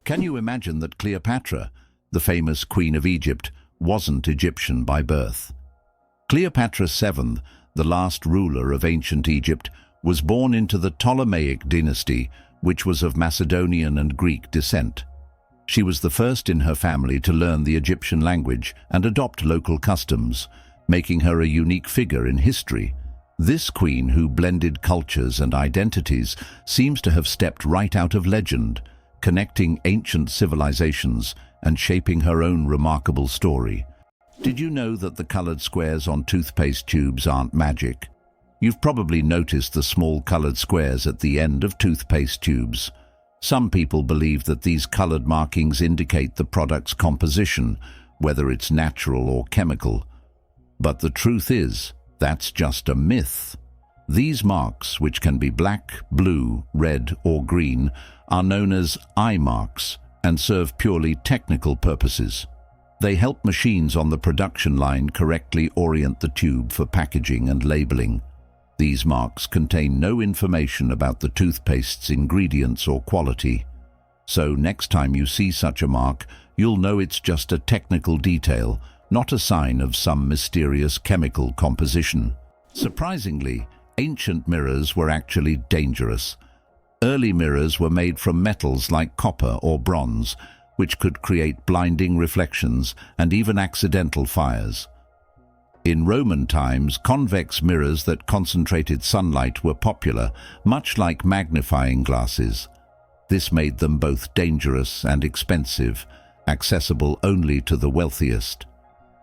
Can you imagine that Cleopatra, the famous Queen of Egypt, wasn't Egyptian by birth? Cleopatra VII, the last ruler of ancient Egypt, was born into the Ptolemaic dynasty, which was of Macedonian and Greek descent. She was the first in her family to learn the Egyptian language and adopt local customs, making her a unique figure in history. This queen, who blended cultures and identities, seems to have stepped right out of legend, connecting ancient civilizations and shaping her own remarkable story. Did you know that the colored squares on toothpaste tubes aren't magic? You've probably noticed the small colored squares at the end of toothpaste tubes. Some people believe that these colored markings indicate the product's composition, whether it's natural or chemical. But the truth is, that's just a myth. These marks, which can be black, blue, red, or green, are known as eye marks and serve purely technical purposes. They help machines on the production line correctly orient the tube for packaging and labeling. These marks contain no information about the toothpaste's ingredients or quality. So next time you see such a mark, you'll know it's just a technical detail, not a sign of some mysterious chemical composition. Surprisingly, ancient mirrors were actually dangerous. Early mirrors were made from metals like copper or bronze, which could create blinding reflections and even accidental fires. In Roman times, convex mirrors that concentrated sunlight were popular, much like magnifying glasses. This made them both dangerous and expensive, accessible only to the wealthiest.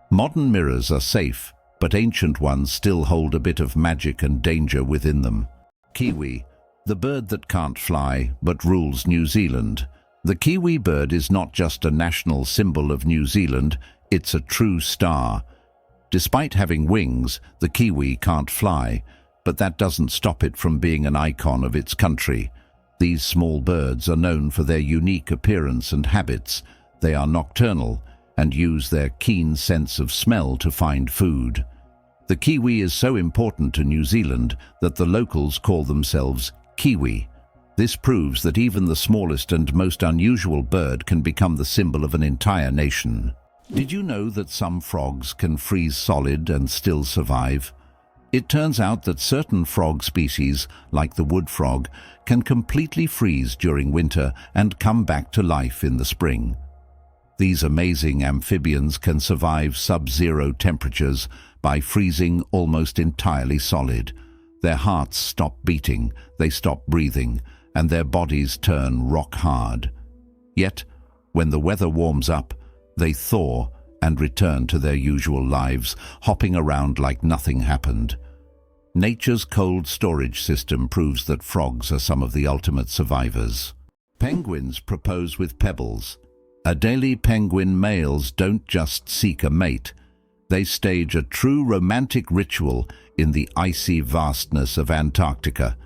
Modern mirrors are safe, but ancient ones still hold a bit of magic and danger within them. Kiwi, the bird that can't fly but rules New Zealand. The kiwi bird is not just a national symbol of New Zealand, it's a true star. Despite having wings, the kiwi can't fly, but that doesn't stop it from being an icon of its country. These small birds are known for their unique appearance and habits. They are nocturnal and use their keen sense of smell to find food. The kiwi is so important to New Zealand that the locals call themselves Kiwi. This proves that even the smallest and most unusual bird can become the symbol of an entire nation. Did you know that some frogs can freeze solid and still survive? It turns out that certain frog species, like the wood frog, can completely freeze during winter and come back to life in the spring. These amazing amphibians can survive sub-zero temperatures by freezing almost entirely solid. Their hearts stop beating, they stop breathing, and their bodies turn rock hard. Yet, when the weather warms up, they thaw and return to their usual lives, hopping around like nothing happened. Nature's cold storage system proves that frogs are some of the ultimate survivors. Penguins propose with pebbles. Adelie penguin males don't just seek a mate. They stage a true romantic ritual in the icy vastness of Antarctica.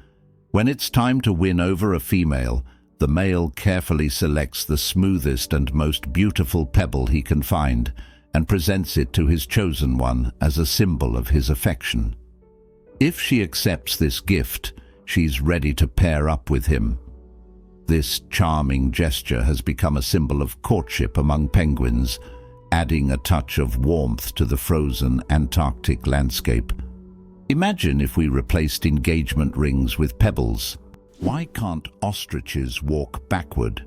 When it's time to win over a female, the male carefully selects the smoothest and most beautiful pebble he can find and presents it to his chosen one as a symbol of his affection. If she accepts this gift, she's ready to pair up with him. This charming gesture has become a symbol of courtship among penguins, adding a touch of warmth to the frozen Antarctic landscape. Imagine if we replaced engagement rings with pebbles. Why can't ostriches walk backward?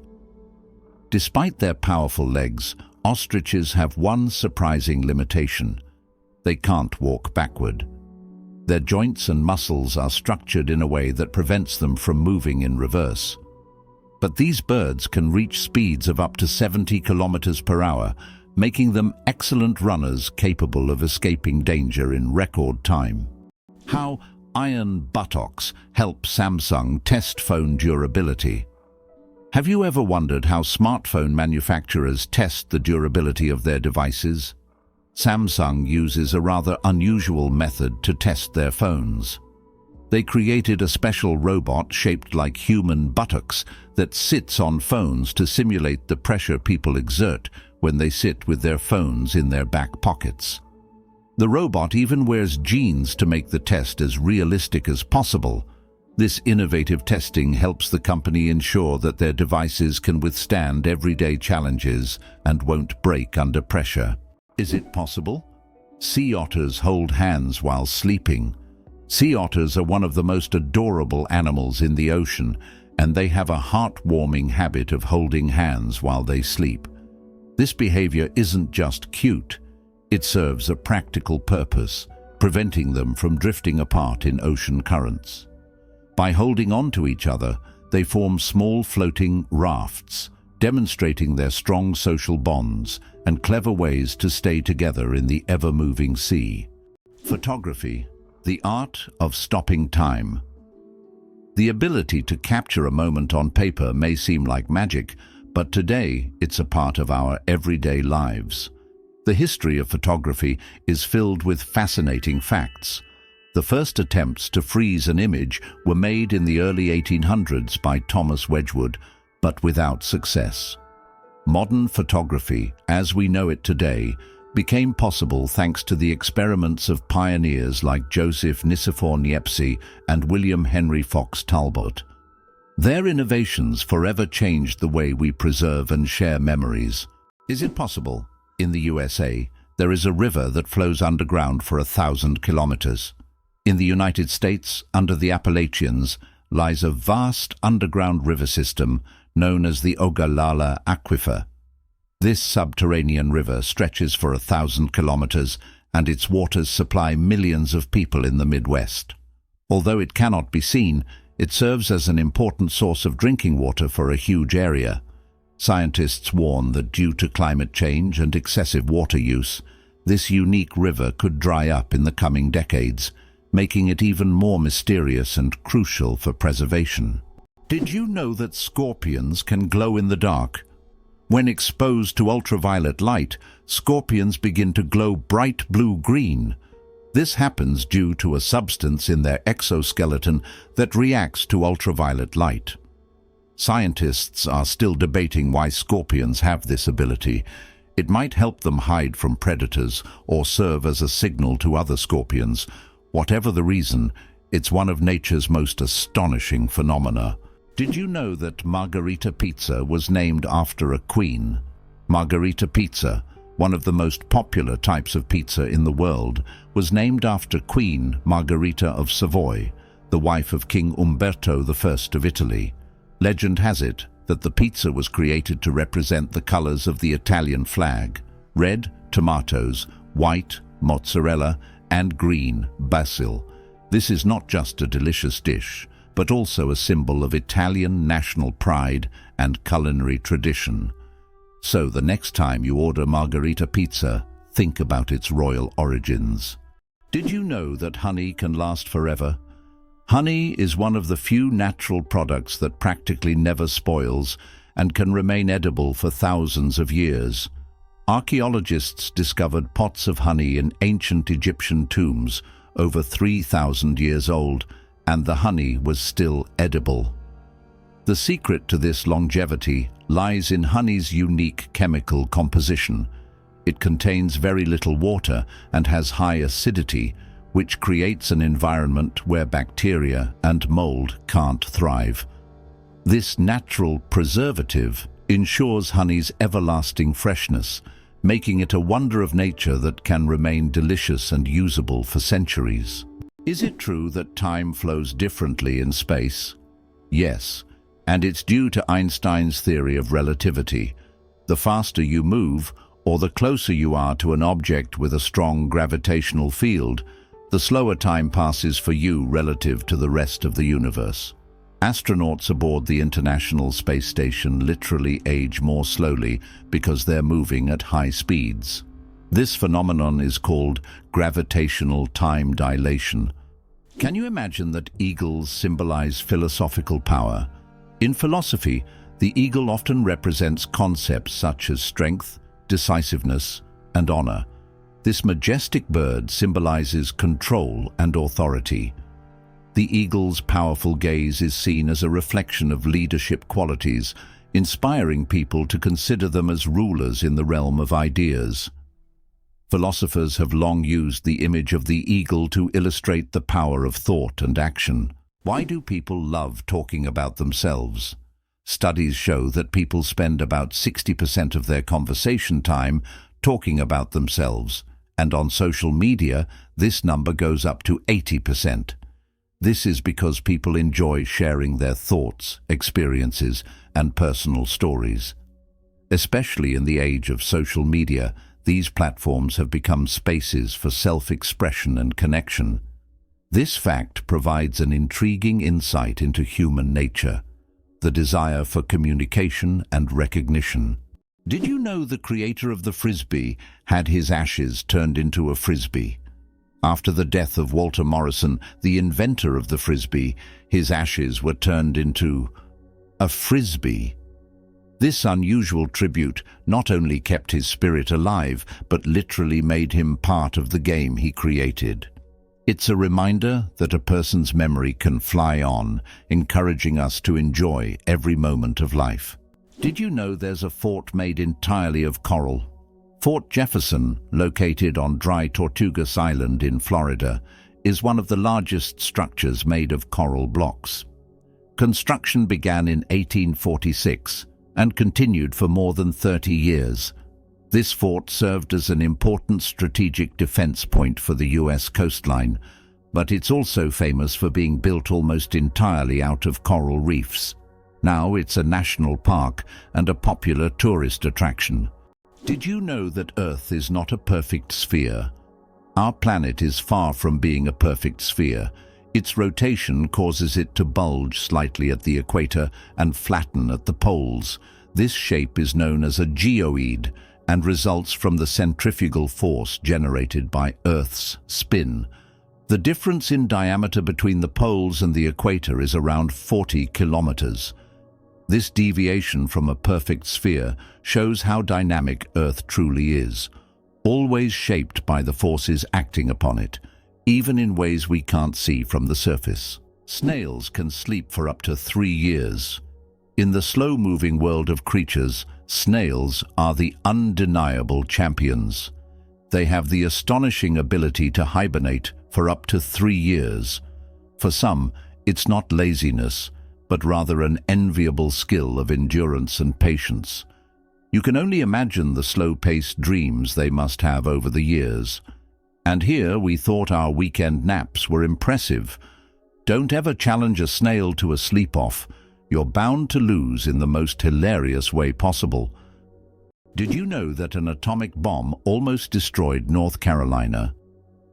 Despite their powerful legs, ostriches have one surprising limitation. They can't walk backward. Their joints and muscles are structured in a way that prevents them from moving in reverse. But these birds can reach speeds of up to 70 kilometers per hour, making them excellent runners capable of escaping danger in record time. How iron buttocks help Samsung test phone durability. Have you ever wondered how smartphone manufacturers test the durability of their devices? Samsung uses a rather unusual method to test their phones. They created a special robot shaped like human buttocks that sits on phones to simulate the pressure people exert when they sit with their phones in their back pockets. The robot even wears jeans to make the test as realistic as possible. This innovative testing helps the company ensure that their devices can withstand everyday challenges and won't break under pressure. Is it possible? Sea otters hold hands while sleeping. Sea otters are one of the most adorable animals in the ocean, and they have a heartwarming habit of holding hands while they sleep. This behavior isn't just cute, it serves a practical purpose, preventing them from drifting apart in ocean currents. By holding on to each other, they form small floating rafts, demonstrating their strong social bonds and clever ways to stay together in the ever-moving sea. Photography, the art of stopping time. The ability to capture a moment on paper may seem like magic, but today it's a part of our everyday lives. The history of photography is filled with fascinating facts. The first attempts to freeze an image were made in the early 1800s by Thomas Wedgwood, but without success. Modern photography, as we know it today, became possible thanks to the experiments of pioneers like Joseph Nicéphore Niepce and William Henry Fox Talbot. Their innovations forever changed the way we preserve and share memories. Is it possible? In the USA, there is a river that flows underground for 1,000 kilometers. In the United States, under the Appalachians, lies a vast underground river system known as the Ogallala Aquifer. This subterranean river stretches for 1,000 kilometers, and its waters supply millions of people in the Midwest. Although it cannot be seen, it serves as an important source of drinking water for a huge area. Scientists warn that due to climate change and excessive water use, this unique river could dry up in the coming decades, making it even more mysterious and crucial for preservation. Did you know that scorpions can glow in the dark? When exposed to ultraviolet light, scorpions begin to glow bright blue-green. This happens due to a substance in their exoskeleton that reacts to ultraviolet light. Scientists are still debating why scorpions have this ability. It might help them hide from predators or serve as a signal to other scorpions. Whatever the reason, it's one of nature's most astonishing phenomena. Did you know that Margherita pizza was named after a queen? Margherita pizza, one of the most popular types of pizza in the world, was named after Queen Margherita of Savoy, the wife of King Umberto I of Italy. Legend has it that the pizza was created to represent the colors of the Italian flag: red, tomatoes; white, mozzarella; and green, basil. This is not just a delicious dish, but also a symbol of Italian national pride and culinary tradition. So the next time you order Margherita pizza, think about its royal origins. Did you know that honey can last forever? Honey is one of the few natural products that practically never spoils and can remain edible for thousands of years. Archaeologists discovered pots of honey in ancient Egyptian tombs over 3,000 years old, and the honey was still edible. The secret to this longevity lies in honey's unique chemical composition. It contains very little water and has high acidity, which creates an environment where bacteria and mold can't thrive. This natural preservative ensures honey's everlasting freshness, making it a wonder of nature that can remain delicious and usable for centuries. Is it true that time flows differently in space? Yes, and it's due to Einstein's theory of relativity. The faster you move, or the closer you are to an object with a strong gravitational field, the slower time passes for you relative to the rest of the universe. Astronauts aboard the International Space Station literally age more slowly because they're moving at high speeds. This phenomenon is called gravitational time dilation. Can you imagine that eagles symbolize philosophical power? In philosophy, the eagle often represents concepts such as strength, decisiveness, and honor. This majestic bird symbolizes control and authority. The eagle's powerful gaze is seen as a reflection of leadership qualities, inspiring people to consider them as rulers in the realm of ideas. Philosophers have long used the image of the eagle to illustrate the power of thought and action. Why do people love talking about themselves? Studies show that people spend about 60% of their conversation time talking about themselves, and on social media, this number goes up to 80%. This is because people enjoy sharing their thoughts, experiences, and personal stories. Especially in the age of social media, these platforms have become spaces for self-expression and connection. This fact provides an intriguing insight into human nature, the desire for communication and recognition. Did you know the creator of the Frisbee had his ashes turned into a Frisbee? After the death of Walter Morrison, the inventor of the Frisbee, his ashes were turned into a Frisbee. This unusual tribute not only kept his spirit alive, but literally made him part of the game he created. It's a reminder that a person's memory can fly on, encouraging us to enjoy every moment of life. Did you know there's a fort made entirely of coral? Fort Jefferson, located on dry Tortugas Island in Florida, is one of the largest structures made of coral blocks. Construction began in 1846 and continued for more than 30 years. This fort served as an important strategic defense point for the U.S. coastline, but it's also famous for being built almost entirely out of coral reefs. Now it's a national park and a popular tourist attraction. Did you know that Earth is not a perfect sphere? Our planet is far from being a perfect sphere. Its rotation causes it to bulge slightly at the equator and flatten at the poles. This shape is known as a geoid and results from the centrifugal force generated by Earth's spin. The difference in diameter between the poles and the equator is around 40 kilometers. This deviation from a perfect sphere shows how dynamic Earth truly is, always shaped by the forces acting upon it, even in ways we can't see from the surface. Snails can sleep for up to 3 years. In the slow-moving world of creatures, snails are the undeniable champions. They have the astonishing ability to hibernate for up to 3 years. For some, it's not laziness, but rather an enviable skill of endurance and patience. You can only imagine the slow-paced dreams they must have over the years. And here we thought our weekend naps were impressive. Don't ever challenge a snail to a sleep-off. You're bound to lose in the most hilarious way possible. Did you know that an atomic bomb almost destroyed North Carolina?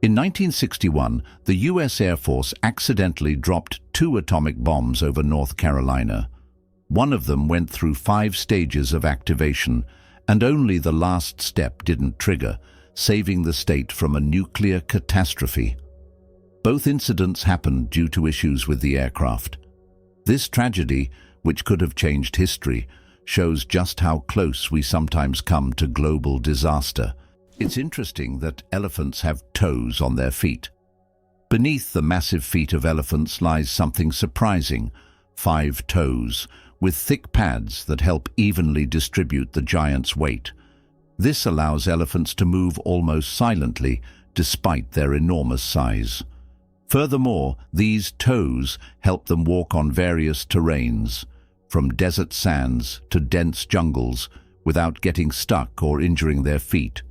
In 1961, the U.S. Air Force accidentally dropped 2 atomic bombs over North Carolina. One of them went through 5 stages of activation, and only the last step didn't trigger, saving the state from a nuclear catastrophe. Both incidents happened due to issues with the aircraft. This tragedy, which could have changed history, shows just how close we sometimes come to global disaster. It's interesting that elephants have toes on their feet. Beneath the massive feet of elephants lies something surprising: 5 toes, with thick pads that help evenly distribute the giant's weight. This allows elephants to move almost silently, despite their enormous size. Furthermore, these toes help them walk on various terrains, from desert sands to dense jungles, without getting stuck or injuring their feet.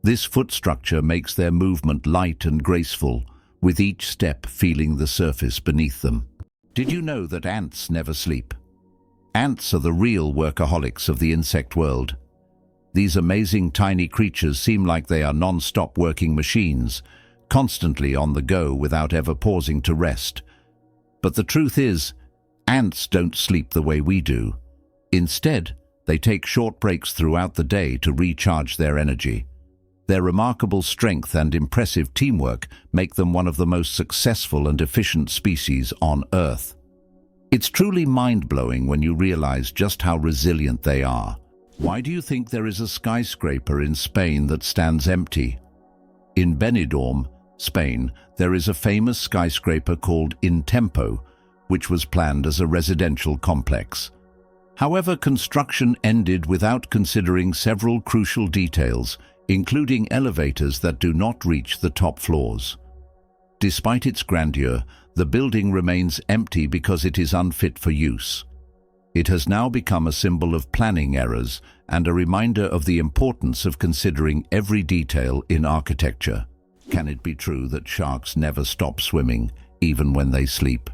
This foot structure makes their movement light and graceful, with each step feeling the surface beneath them. Did you know that ants never sleep? Ants are the real workaholics of the insect world. These amazing tiny creatures seem like they are non-stop working machines, constantly on the go without ever pausing to rest. But the truth is, ants don't sleep the way we do. Instead, they take short breaks throughout the day to recharge their energy. Their remarkable strength and impressive teamwork make them one of the most successful and efficient species on Earth. It's truly mind-blowing when you realize just how resilient they are. Why do you think there is a skyscraper in Spain that stands empty? In Benidorm, Spain, there is a famous skyscraper called In Tempo, which was planned as a residential complex. However, construction ended without considering several crucial details, including elevators that do not reach the top floors. Despite its grandeur, the building remains empty because it is unfit for use. It has now become a symbol of planning errors and a reminder of the importance of considering every detail in architecture. Can it be true that sharks never stop swimming, even when they sleep?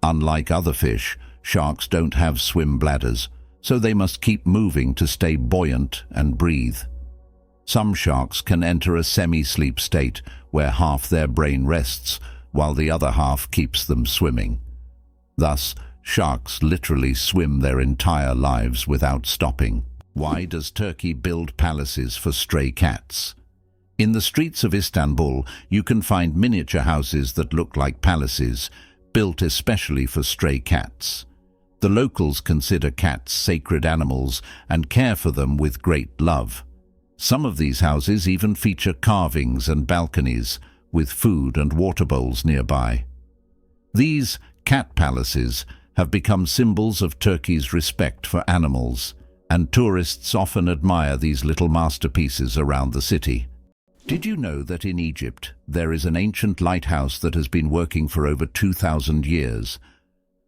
Unlike other fish, sharks don't have swim bladders, so they must keep moving to stay buoyant and breathe. Some sharks can enter a semi-sleep state where half their brain rests while the other half keeps them swimming. Thus, sharks literally swim their entire lives without stopping. Why does Turkey build palaces for stray cats? In the streets of Istanbul, you can find miniature houses that look like palaces, built especially for stray cats. The locals consider cats sacred animals and care for them with great love. Some of these houses even feature carvings and balconies, with food and water bowls nearby. These cat palaces have become symbols of Turkey's respect for animals, and tourists often admire these little masterpieces around the city. Did you know that in Egypt there is an ancient lighthouse that has been working for over 2,000 years?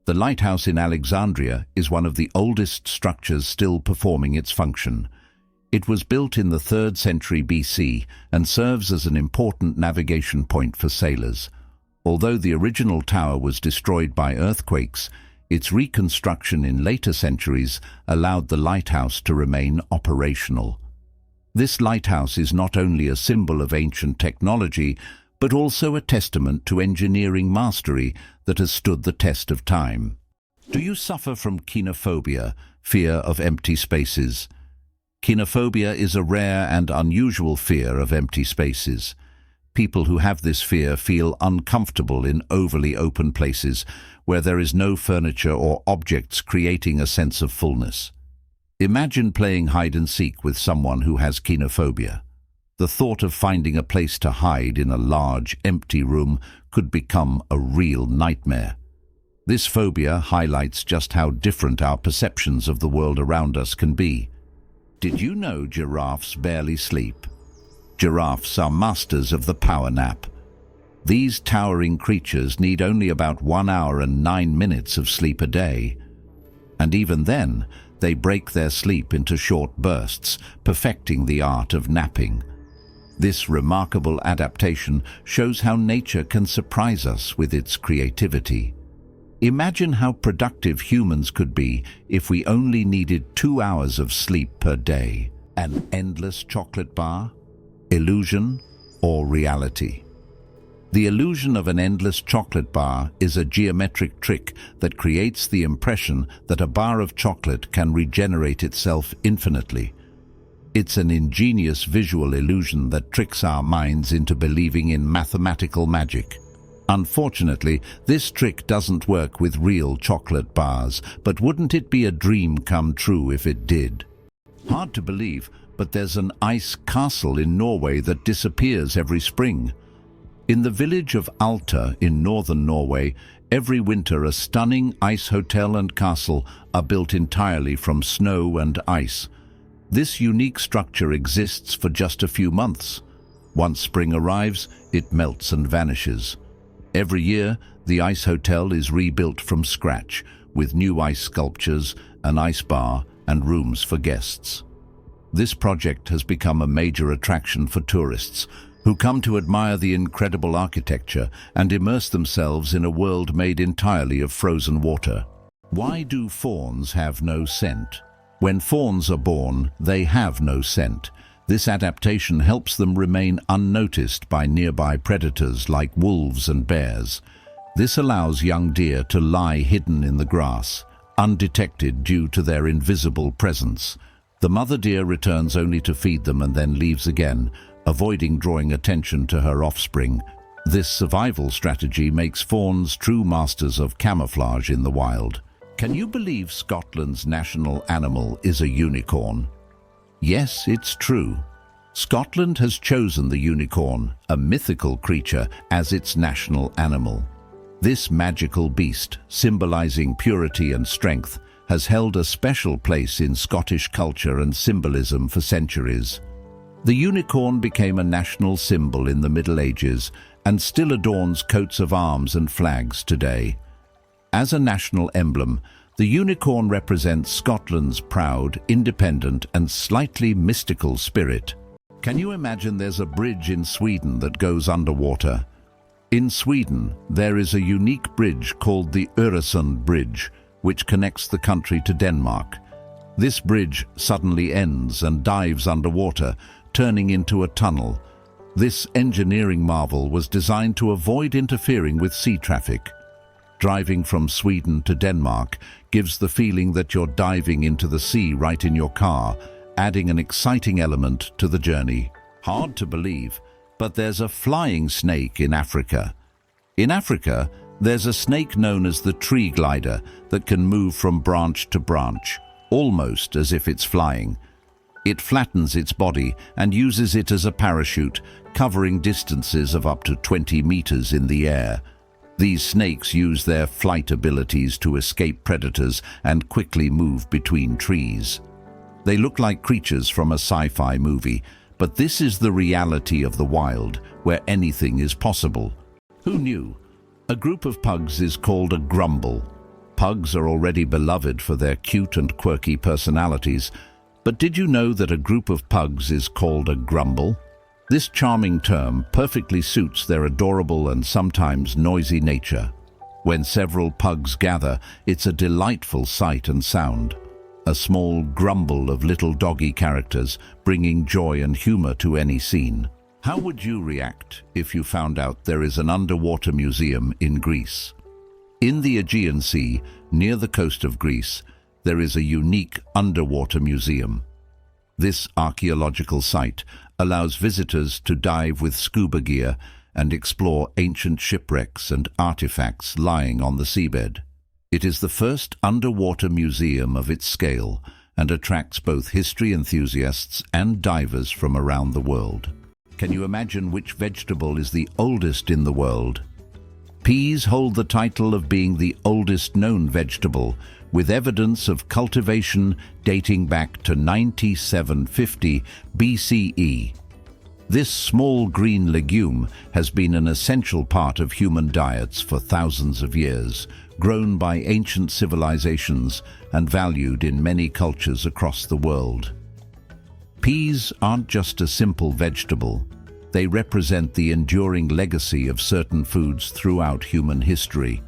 The lighthouse in Alexandria is one of the oldest structures still performing its function. It was built in the 3rd century BC and serves as an important navigation point for sailors. Although the original tower was destroyed by earthquakes, its reconstruction in later centuries allowed the lighthouse to remain operational. This lighthouse is not only a symbol of ancient technology, but also a testament to engineering mastery that has stood the test of time. Do you suffer from kenophobia, fear of empty spaces? Kenophobia is a rare and unusual fear of empty spaces. People who have this fear feel uncomfortable in overly open places where there is no furniture or objects, creating a sense of fullness. Imagine playing hide-and-seek with someone who has kenophobia. The thought of finding a place to hide in a large, empty room could become a real nightmare. This phobia highlights just how different our perceptions of the world around us can be. Did you know giraffes barely sleep? Giraffes are masters of the power nap. These towering creatures need only about 1 hour and 9 minutes of sleep a day. And even then, they break their sleep into short bursts, perfecting the art of napping. This remarkable adaptation shows how nature can surprise us with its creativity. Imagine how productive humans could be if we only needed 2 hours of sleep per day. An endless chocolate bar? Illusion or reality? The illusion of an endless chocolate bar is a geometric trick that creates the impression that a bar of chocolate can regenerate itself infinitely. It's an ingenious visual illusion that tricks our minds into believing in mathematical magic. Unfortunately, this trick doesn't work with real chocolate bars, but wouldn't it be a dream come true if it did? Hard to believe, but there's an ice castle in Norway that disappears every spring. In the village of Alta in northern Norway, every winter a stunning ice hotel and castle are built entirely from snow and ice. This unique structure exists for just a few months. Once spring arrives, it melts and vanishes. Every year, the ice hotel is rebuilt from scratch, with new ice sculptures, an ice bar, and rooms for guests. This project has become a major attraction for tourists, who come to admire the incredible architecture and immerse themselves in a world made entirely of frozen water. Why do fawns have no scent? When fawns are born, they have no scent. This adaptation helps them remain unnoticed by nearby predators like wolves and bears. This allows young deer to lie hidden in the grass, undetected due to their invisible presence. The mother deer returns only to feed them and then leaves again, avoiding drawing attention to her offspring. This survival strategy makes fawns true masters of camouflage in the wild. Can you believe Scotland's national animal is a unicorn? Yes, it's true. Scotland has chosen the unicorn, a mythical creature, as its national animal. This magical beast, symbolizing purity and strength, has held a special place in Scottish culture and symbolism for centuries. The unicorn became a national symbol in the Middle Ages and still adorns coats of arms and flags today. As a national emblem, the unicorn represents Scotland's proud, independent, and slightly mystical spirit. Can you imagine there's a bridge in Sweden that goes underwater? In Sweden, there is a unique bridge called the Öresund Bridge, which connects the country to Denmark. This bridge suddenly ends and dives underwater, turning into a tunnel. This engineering marvel was designed to avoid interfering with sea traffic. Driving from Sweden to Denmark gives the feeling that you're diving into the sea right in your car, adding an exciting element to the journey. Hard to believe, but there's a flying snake in Africa. In Africa, there's a snake known as the tree glider that can move from branch to branch, almost as if it's flying. It flattens its body and uses it as a parachute, covering distances of up to 20 meters in the air. These snakes use their flight abilities to escape predators and quickly move between trees. They look like creatures from a sci-fi movie, but this is the reality of the wild, where anything is possible. Who knew? A group of pugs is called a grumble. Pugs are already beloved for their cute and quirky personalities, but did you know that a group of pugs is called a grumble? This charming term perfectly suits their adorable and sometimes noisy nature. When several pugs gather, it's a delightful sight and sound. A small grumble of little doggy characters, bringing joy and humor to any scene. How would you react if you found out there is an underwater museum in Greece? In the Aegean Sea, near the coast of Greece, there is a unique underwater museum. This archaeological site allows visitors to dive with scuba gear and explore ancient shipwrecks and artifacts lying on the seabed. It is the first underwater museum of its scale and attracts both history enthusiasts and divers from around the world. Can you imagine which vegetable is the oldest in the world? Peas hold the title of being the oldest known vegetable, with evidence of cultivation dating back to 9750 BCE. This small green legume has been an essential part of human diets for thousands of years, grown by ancient civilizations and valued in many cultures across the world. Peas aren't just a simple vegetable. They represent the enduring legacy of certain foods throughout human history.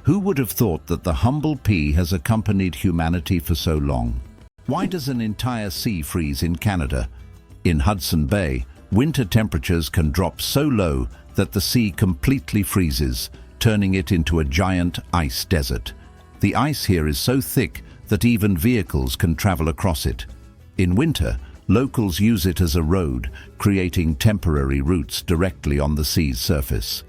Who would have thought that the humble pea has accompanied humanity for so long? Why does an entire sea freeze in Canada? In Hudson Bay, winter temperatures can drop so low that the sea completely freezes, turning it into a giant ice desert. The ice here is so thick that even vehicles can travel across it. In winter, locals use it as a road, creating temporary routes directly on the sea's surface.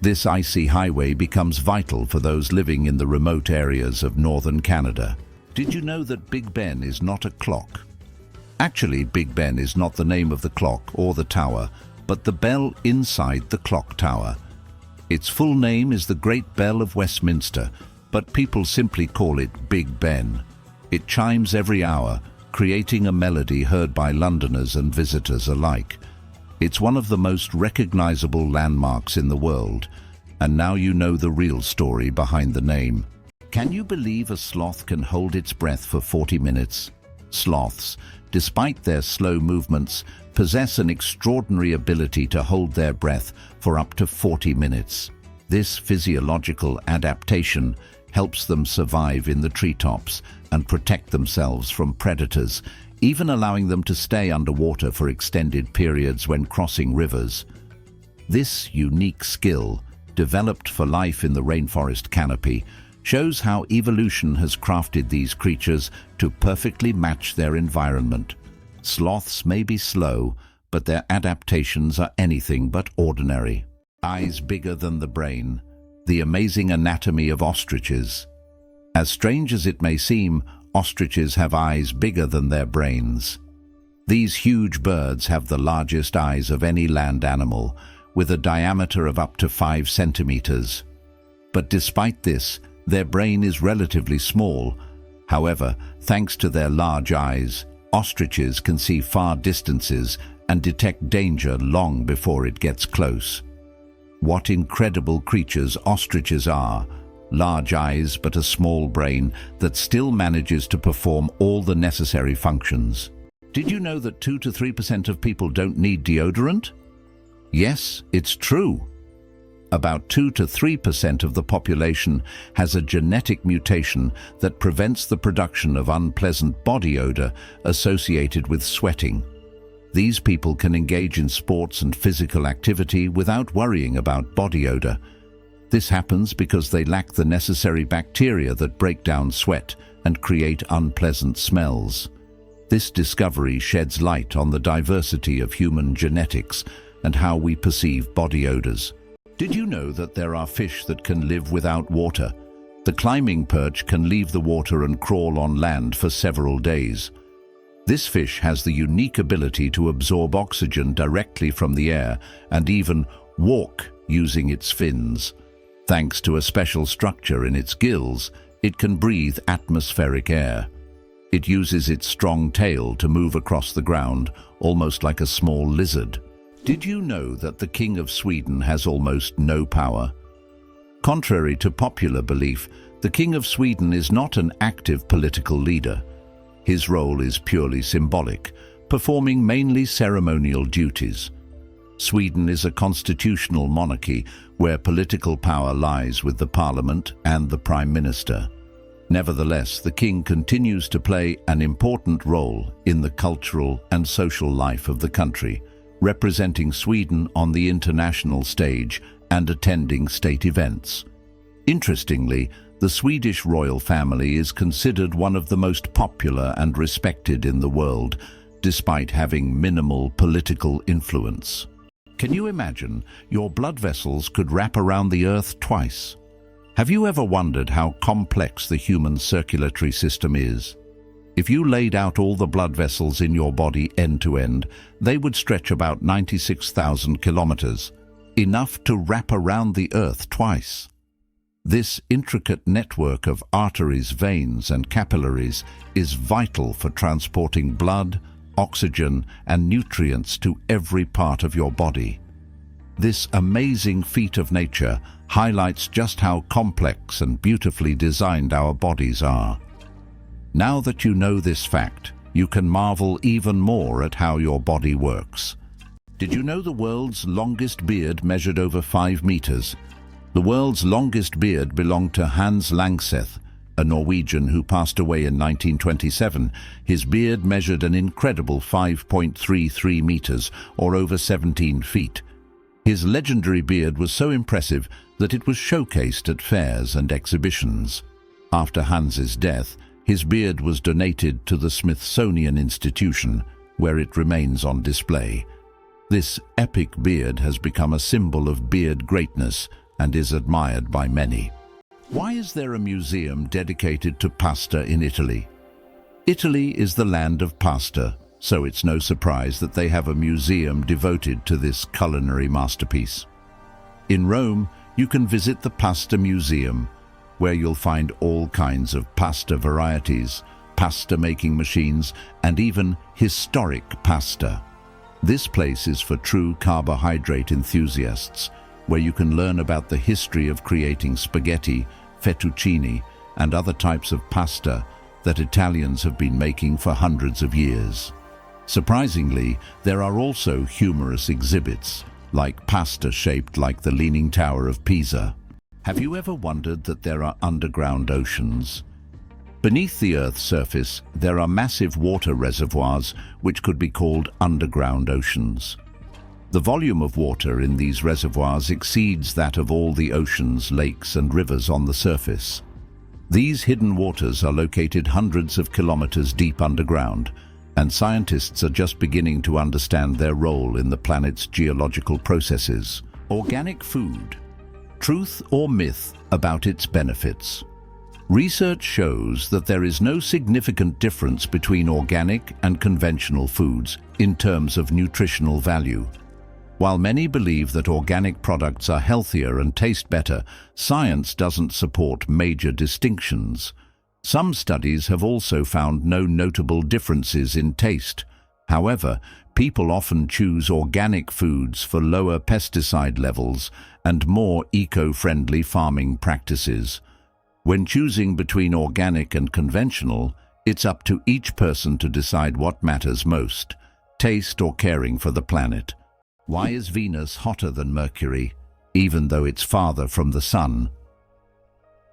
This icy highway becomes vital for those living in the remote areas of northern Canada. Did you know that Big Ben is not a clock? Actually, Big Ben is not the name of the clock or the tower, but the bell inside the clock tower. Its full name is the Great Bell of Westminster, but people simply call it Big Ben. It chimes every hour, creating a melody heard by Londoners and visitors alike. It's one of the most recognizable landmarks in the world, and now you know the real story behind the name. Can you believe a sloth can hold its breath for 40 minutes? Sloths, despite their slow movements, possess an extraordinary ability to hold their breath for up to 40 minutes. This physiological adaptation helps them survive in the treetops and protect themselves from predators, even allowing them to stay underwater for extended periods when crossing rivers. This unique skill, developed for life in the rainforest canopy, shows how evolution has crafted these creatures to perfectly match their environment. Sloths may be slow, but their adaptations are anything but ordinary. Eyes bigger than the brain. The amazing anatomy of ostriches. As strange as it may seem, ostriches have eyes bigger than their brains. These huge birds have the largest eyes of any land animal, with a diameter of up to 5 centimeters. But despite this, their brain is relatively small. However, thanks to their large eyes, ostriches can see far distances and detect danger long before it gets close. What incredible creatures ostriches are. Large eyes but a small brain that still manages to perform all the necessary functions. Did you know that 2 to 3% of people don't need deodorant? Yes, it's true. About 2 to 3% of the population has a genetic mutation that prevents the production of unpleasant body odor associated with sweating. These people can engage in sports and physical activity without worrying about body odor. This happens because they lack the necessary bacteria that break down sweat and create unpleasant smells. This discovery sheds light on the diversity of human genetics and how we perceive body odors. Did you know that there are fish that can live without water? The climbing perch can leave the water and crawl on land for several days. This fish has the unique ability to absorb oxygen directly from the air and even walk using its fins. Thanks to a special structure in its gills, it can breathe atmospheric air. It uses its strong tail to move across the ground, almost like a small lizard. Did you know that the King of Sweden has almost no power? Contrary to popular belief, the King of Sweden is not an active political leader. His role is purely symbolic, performing mainly ceremonial duties. Sweden is a constitutional monarchy where political power lies with the parliament and the prime minister. Nevertheless, the king continues to play an important role in the cultural and social life of the country, representing Sweden on the international stage and attending state events. Interestingly, the Swedish royal family is considered one of the most popular and respected in the world, despite having minimal political influence. Can you imagine your blood vessels could wrap around the Earth twice? Have you ever wondered how complex the human circulatory system is? If you laid out all the blood vessels in your body end to end, they would stretch about 96,000 kilometers, enough to wrap around the Earth twice. This intricate network of arteries, veins, and capillaries is vital for transporting blood, oxygen, and nutrients to every part of your body. This amazing feat of nature highlights just how complex and beautifully designed our bodies are. Now that you know this fact, you can marvel even more at how your body works. Did you know the world's longest beard measured over 5 meters? The world's longest beard belonged to Hans Langseth, a Norwegian who passed away in 1927. His beard measured an incredible 5.33 meters, or over 17 feet. His legendary beard was so impressive that it was showcased at fairs and exhibitions. After Hans's death, his beard was donated to the Smithsonian Institution, where it remains on display. This epic beard has become a symbol of beard greatness and is admired by many. Why is there a museum dedicated to pasta in Italy? Italy is the land of pasta, so it's no surprise that they have a museum devoted to this culinary masterpiece. In Rome, you can visit the Pasta Museum, where you'll find all kinds of pasta varieties, pasta-making machines, and even historic pasta. This place is for true carbohydrate enthusiasts, where you can learn about the history of creating spaghetti, fettuccine, and other types of pasta that Italians have been making for hundreds of years. Surprisingly, there are also humorous exhibits, like pasta shaped like the Leaning Tower of Pisa. Have you ever wondered that there are underground oceans? Beneath the Earth's surface, there are massive water reservoirs which could be called underground oceans. The volume of water in these reservoirs exceeds that of all the oceans, lakes, and rivers on the surface. These hidden waters are located hundreds of kilometers deep underground, and scientists are just beginning to understand their role in the planet's geological processes. Organic food. Truth or myth about its benefits? Research shows that there is no significant difference between organic and conventional foods in terms of nutritional value. While many believe that organic products are healthier and taste better, science doesn't support major distinctions. Some studies have also found no notable differences in taste. However, people often choose organic foods for lower pesticide levels and more eco-friendly farming practices. When choosing between organic and conventional, it's up to each person to decide what matters most, taste or caring for the planet. Why is Venus hotter than Mercury, even though it's farther from the Sun?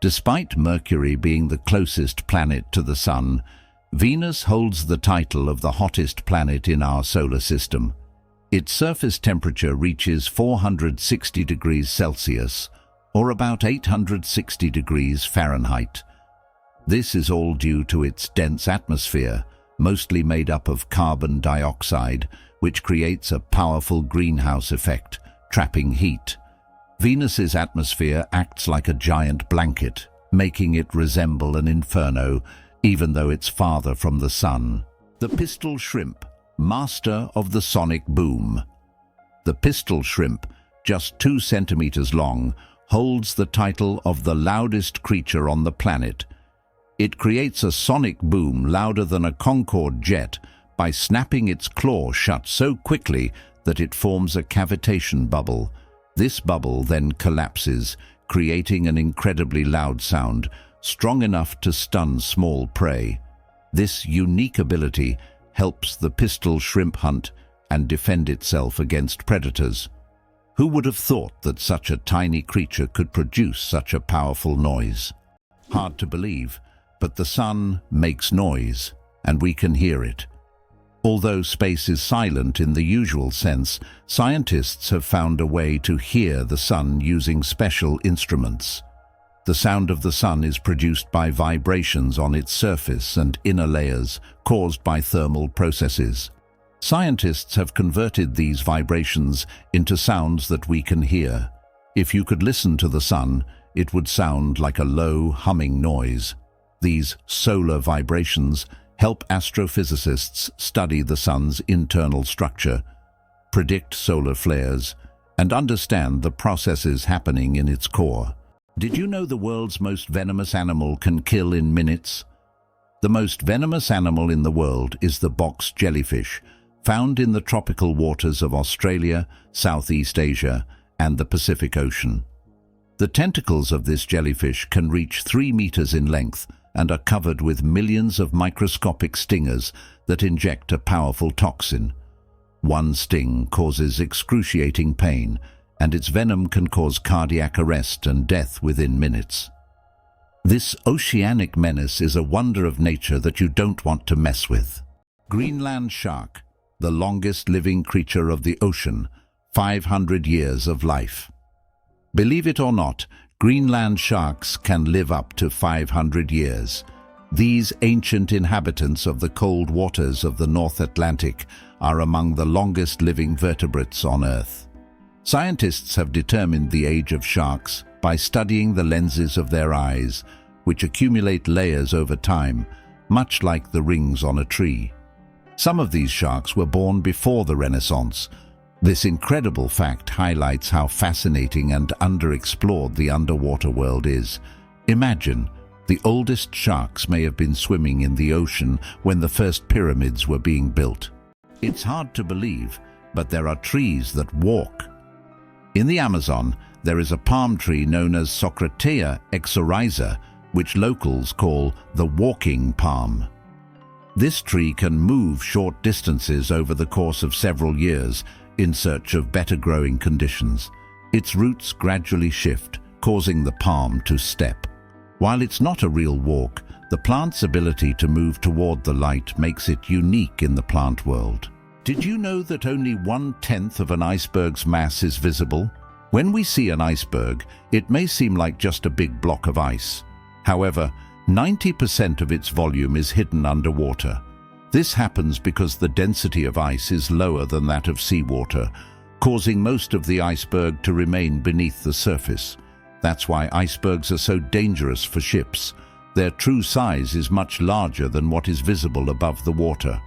Despite Mercury being the closest planet to the Sun, Venus holds the title of the hottest planet in our solar system. Its surface temperature reaches 460 degrees Celsius, or about 860 degrees Fahrenheit. This is all due to its dense atmosphere, mostly made up of carbon dioxide, which creates a powerful greenhouse effect, trapping heat. Venus's atmosphere acts like a giant blanket, making it resemble an inferno, even though it's farther from the Sun. The pistol shrimp, master of the sonic boom. The pistol shrimp, just 2 centimeters long, holds the title of the loudest creature on the planet. It creates a sonic boom louder than a Concorde jet by snapping its claw shut so quickly that it forms a cavitation bubble. This bubble then collapses, creating an incredibly loud sound, strong enough to stun small prey. This unique ability helps the pistol shrimp hunt and defend itself against predators. Who would have thought that such a tiny creature could produce such a powerful noise? Hard to believe, but the Sun makes noise, and we can hear it. Although space is silent in the usual sense, scientists have found a way to hear the Sun using special instruments. The sound of the Sun is produced by vibrations on its surface and inner layers caused by thermal processes. Scientists have converted these vibrations into sounds that we can hear. If you could listen to the Sun, it would sound like a low, humming noise. These solar vibrations help astrophysicists study the Sun's internal structure, predict solar flares, and understand the processes happening in its core. Did you know the world's most venomous animal can kill in minutes? The most venomous animal in the world is the box jellyfish, found in the tropical waters of Australia, Southeast Asia, and the Pacific Ocean. The tentacles of this jellyfish can reach 3 meters in length and are covered with millions of microscopic stingers that inject a powerful toxin. One sting causes excruciating pain, and its venom can cause cardiac arrest and death within minutes. This oceanic menace is a wonder of nature that you don't want to mess with. Greenland shark, the longest living creature of the ocean, 500 years of life. Believe it or not, Greenland sharks can live up to 500 years. These ancient inhabitants of the cold waters of the North Atlantic are among the longest living vertebrates on Earth. Scientists have determined the age of sharks by studying the lenses of their eyes, which accumulate layers over time, much like the rings on a tree. Some of these sharks were born before the Renaissance. This incredible fact highlights how fascinating and underexplored the underwater world is. Imagine, the oldest sharks may have been swimming in the ocean when the first pyramids were being built. It's hard to believe, but there are trees that walk. In the Amazon, there is a palm tree known as Socratea exoryza, which locals call the walking palm. This tree can move short distances over the course of several years in search of better growing conditions. Its roots gradually shift, causing the palm to step. While it's not a real walk, the plant's ability to move toward the light makes it unique in the plant world. Did you know that only 1/10 of an iceberg's mass is visible? When we see an iceberg, it may seem like just a big block of ice. However, 90% of its volume is hidden underwater. This happens because the density of ice is lower than that of seawater, causing most of the iceberg to remain beneath the surface. That's why icebergs are so dangerous for ships. Their true size is much larger than what is visible above the water.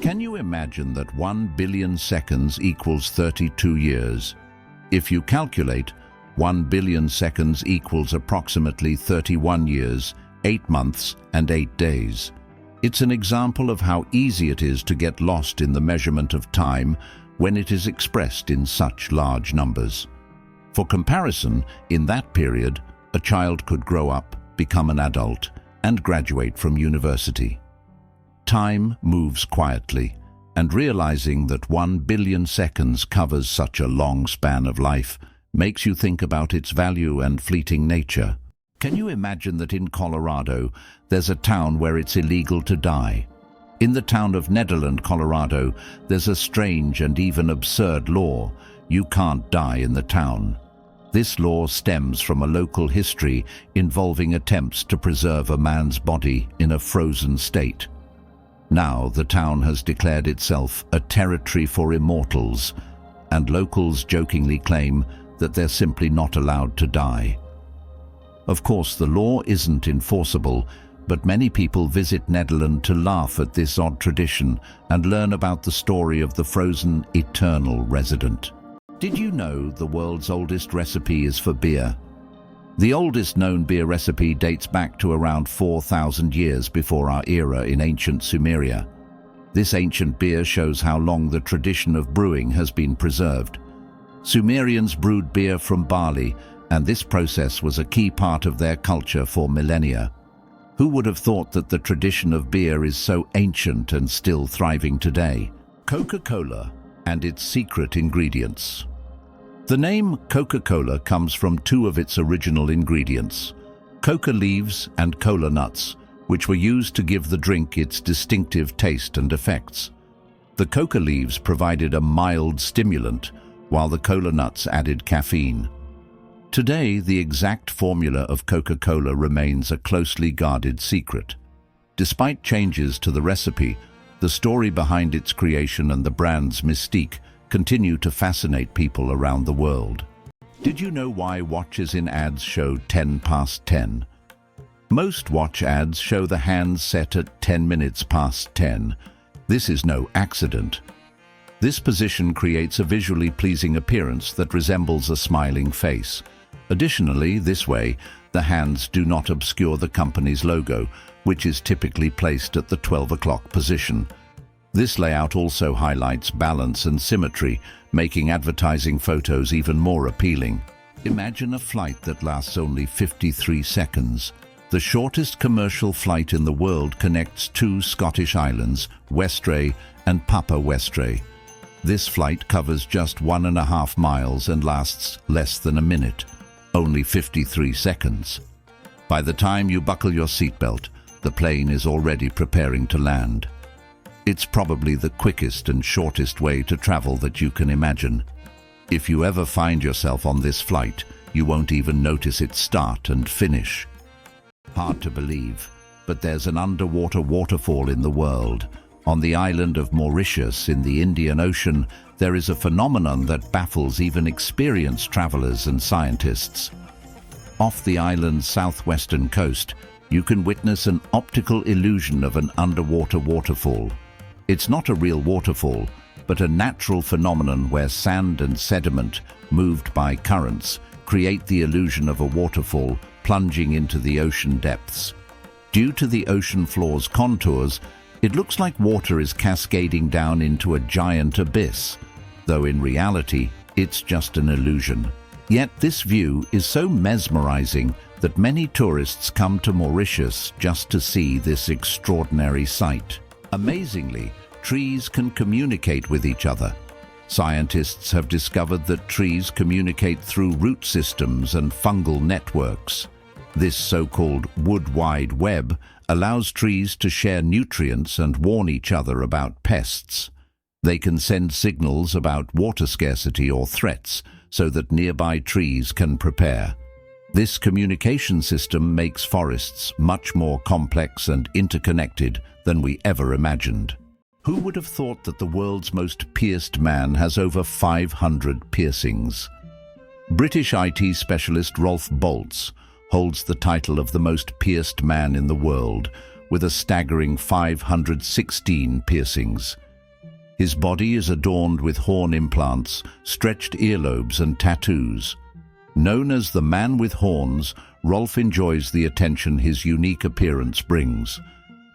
Can you imagine that 1 billion seconds equals 32 years? If you calculate, 1 billion seconds equals approximately 31 years, 8 months, and 8 days. It's an example of how easy it is to get lost in the measurement of time when it is expressed in such large numbers. For comparison, in that period, a child could grow up, become an adult, and graduate from university. Time moves quietly, and realizing that 1 billion seconds covers such a long span of life makes you think about its value and fleeting nature. Can you imagine that in Colorado, there's a town where it's illegal to die? In the town of Nederland, Colorado, there's a strange and even absurd law. You can't die in the town. This law stems from a local history involving attempts to preserve a man's body in a frozen state. Now the town has declared itself a territory for immortals, and locals jokingly claim that they're simply not allowed to die. Of course, the law isn't enforceable, but many people visit Nederland to laugh at this odd tradition and learn about the story of the frozen eternal resident. Did you know the world's oldest recipe is for beer? The oldest known beer recipe dates back to around 4,000 years before our era in ancient Sumeria. This ancient beer shows how long the tradition of brewing has been preserved. Sumerians brewed beer from barley, and this process was a key part of their culture for millennia. Who would have thought that the tradition of beer is so ancient and still thriving today? Coca-Cola and its secret ingredients. The name Coca-Cola comes from two of its original ingredients, coca leaves and cola nuts, which were used to give the drink its distinctive taste and effects. The coca leaves provided a mild stimulant, while the cola nuts added caffeine. Today, the exact formula of Coca-Cola remains a closely guarded secret. Despite changes to the recipe, the story behind its creation and the brand's mystique continue to fascinate people around the world. Did you know why watches in ads show 10 past 10? Most watch ads show the hands set at 10 minutes past 10. This is no accident. This position creates a visually pleasing appearance that resembles a smiling face. Additionally, this way, the hands do not obscure the company's logo, which is typically placed at the 12 o'clock position. This layout also highlights balance and symmetry, making advertising photos even more appealing. Imagine a flight that lasts only 53 seconds. The shortest commercial flight in the world connects two Scottish islands, Westray and Papa Westray. This flight covers just 1.5 miles and lasts less than a minute, only 53 seconds. By the time you buckle your seatbelt, the plane is already preparing to land. It's probably the quickest and shortest way to travel that you can imagine. If you ever find yourself on this flight, you won't even notice its start and finish. Hard to believe, but there's an underwater waterfall in the world. On the island of Mauritius in the Indian Ocean, there is a phenomenon that baffles even experienced travelers and scientists. Off the island's southwestern coast, you can witness an optical illusion of an underwater waterfall. It's not a real waterfall, but a natural phenomenon where sand and sediment, moved by currents, create the illusion of a waterfall plunging into the ocean depths. Due to the ocean floor's contours, it looks like water is cascading down into a giant abyss, though in reality, it's just an illusion. Yet this view is so mesmerizing that many tourists come to Mauritius just to see this extraordinary sight. Amazingly, trees can communicate with each other. Scientists have discovered that trees communicate through root systems and fungal networks. This so-called wood wide web allows trees to share nutrients and warn each other about pests. They can send signals about water scarcity or threats so that nearby trees can prepare. This communication system makes forests much more complex and interconnected than we ever imagined. Who would have thought that the world's most pierced man has over 500 piercings? British IT specialist Rolf Boltz holds the title of the most pierced man in the world, with a staggering 516 piercings. His body is adorned with horn implants, stretched earlobes and tattoos. Known as the man with horns, Rolf enjoys the attention his unique appearance brings.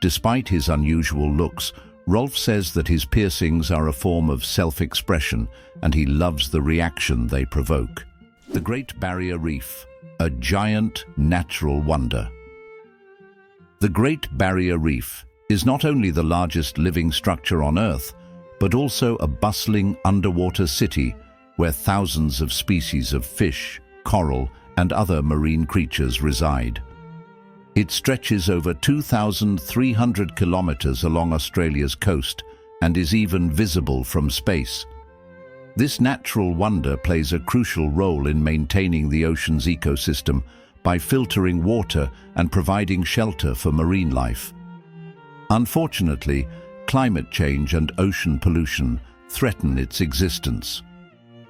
Despite his unusual looks, Rolf says that his piercings are a form of self-expression and he loves the reaction they provoke. The Great Barrier Reef, a giant natural wonder. The Great Barrier Reef is not only the largest living structure on Earth, but also a bustling underwater city where thousands of species of fish, coral, and other marine creatures reside. It stretches over 2,300 kilometers along Australia's coast and is even visible from space. This natural wonder plays a crucial role in maintaining the ocean's ecosystem by filtering water and providing shelter for marine life. Unfortunately, climate change and ocean pollution threaten its existence.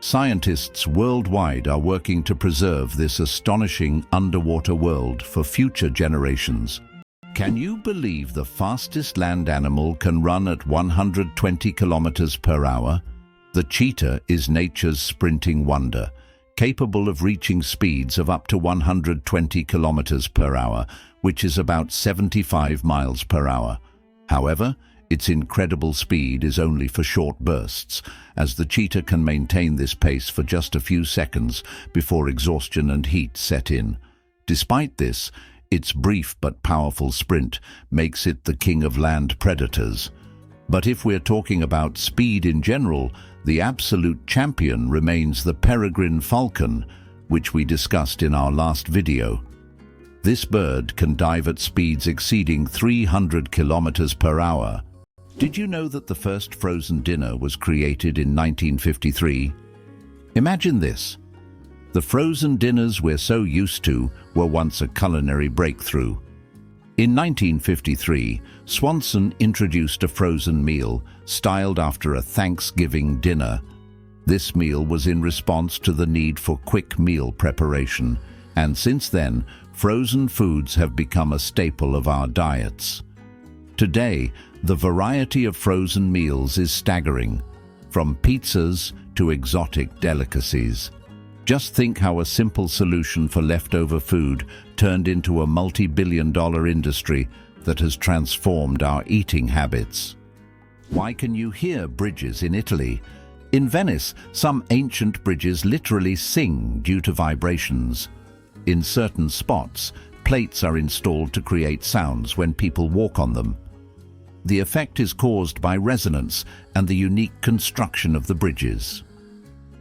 Scientists worldwide are working to preserve this astonishing underwater world for future generations. Can you believe the fastest land animal can run at 120 kilometers per hour? The cheetah is nature's sprinting wonder, capable of reaching speeds of up to 120 kilometers per hour, which is about 75 miles per hour. However, its incredible speed is only for short bursts, as the cheetah can maintain this pace for just a few seconds before exhaustion and heat set in. Despite this, its brief but powerful sprint makes it the king of land predators. But if we're talking about speed in general, the absolute champion remains the peregrine falcon, which we discussed in our last video. This bird can dive at speeds exceeding 300 kilometers per hour. Did you know that the first frozen dinner was created in 1953? Imagine this. The frozen dinners we're so used to were once a culinary breakthrough. In 1953, Swanson introduced a frozen meal styled after a Thanksgiving dinner. This meal was in response to the need for quick meal preparation, and since then, frozen foods have become a staple of our diets. Today, the variety of frozen meals is staggering, from pizzas to exotic delicacies. Just think how a simple solution for leftover food turned into a multi-billion-dollar industry that has transformed our eating habits. Why can you hear bridges in Italy? In Venice, some ancient bridges literally sing due to vibrations. In certain spots, plates are installed to create sounds when people walk on them. The effect is caused by resonance and the unique construction of the bridges.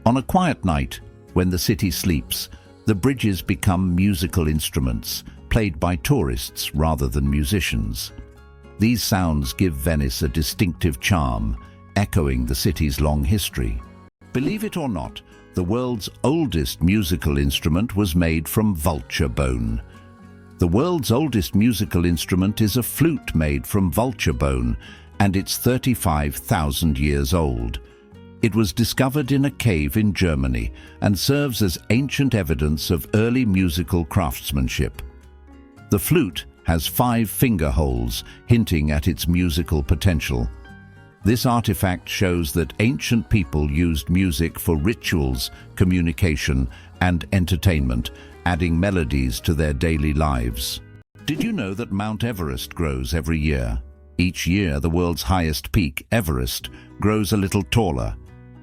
On a quiet night, when the city sleeps, the bridges become musical instruments, played by tourists rather than musicians. These sounds give Venice a distinctive charm, echoing the city's long history. Believe it or not, the world's oldest musical instrument was made from vulture bone. The world's oldest musical instrument is a flute made from vulture bone, and it's 35,000 years old. It was discovered in a cave in Germany and serves as ancient evidence of early musical craftsmanship. The flute has 5 finger holes, hinting at its musical potential. This artifact shows that ancient people used music for rituals, communication, and entertainment, adding melodies to their daily lives. Did you know that Mount Everest grows every year? Each year, the world's highest peak, Everest, grows a little taller,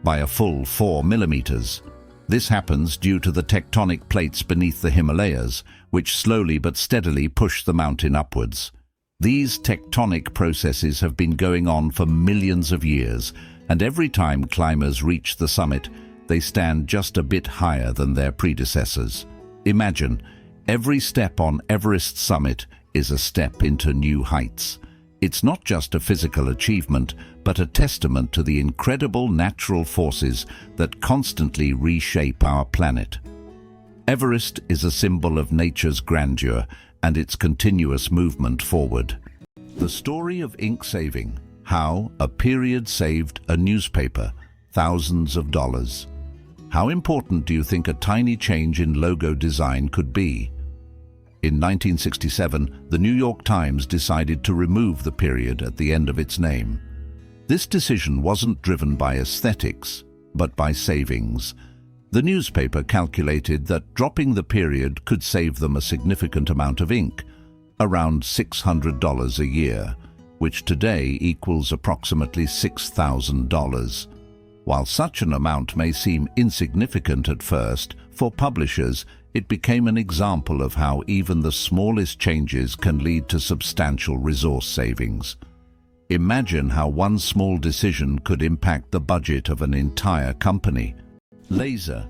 by a full 4 millimeters. This happens due to the tectonic plates beneath the Himalayas, which slowly but steadily push the mountain upwards. These tectonic processes have been going on for millions of years, and every time climbers reach the summit, they stand just a bit higher than their predecessors. Imagine, every step on Everest's summit is a step into new heights. It's not just a physical achievement, but a testament to the incredible natural forces that constantly reshape our planet. Everest is a symbol of nature's grandeur and its continuous movement forward. The story of ink saving, how a period saved a newspaper thousands of dollars. How important do you think a tiny change in logo design could be? In 1967, the New York Times decided to remove the period at the end of its name. This decision wasn't driven by aesthetics, but by savings. The newspaper calculated that dropping the period could save them a significant amount of ink. around $600 a year, which today equals approximately $6,000. While such an amount may seem insignificant at first, for publishers, it became an example of how even the smallest changes can lead to substantial resource savings. Imagine how one small decision could impact the budget of an entire company. Laser.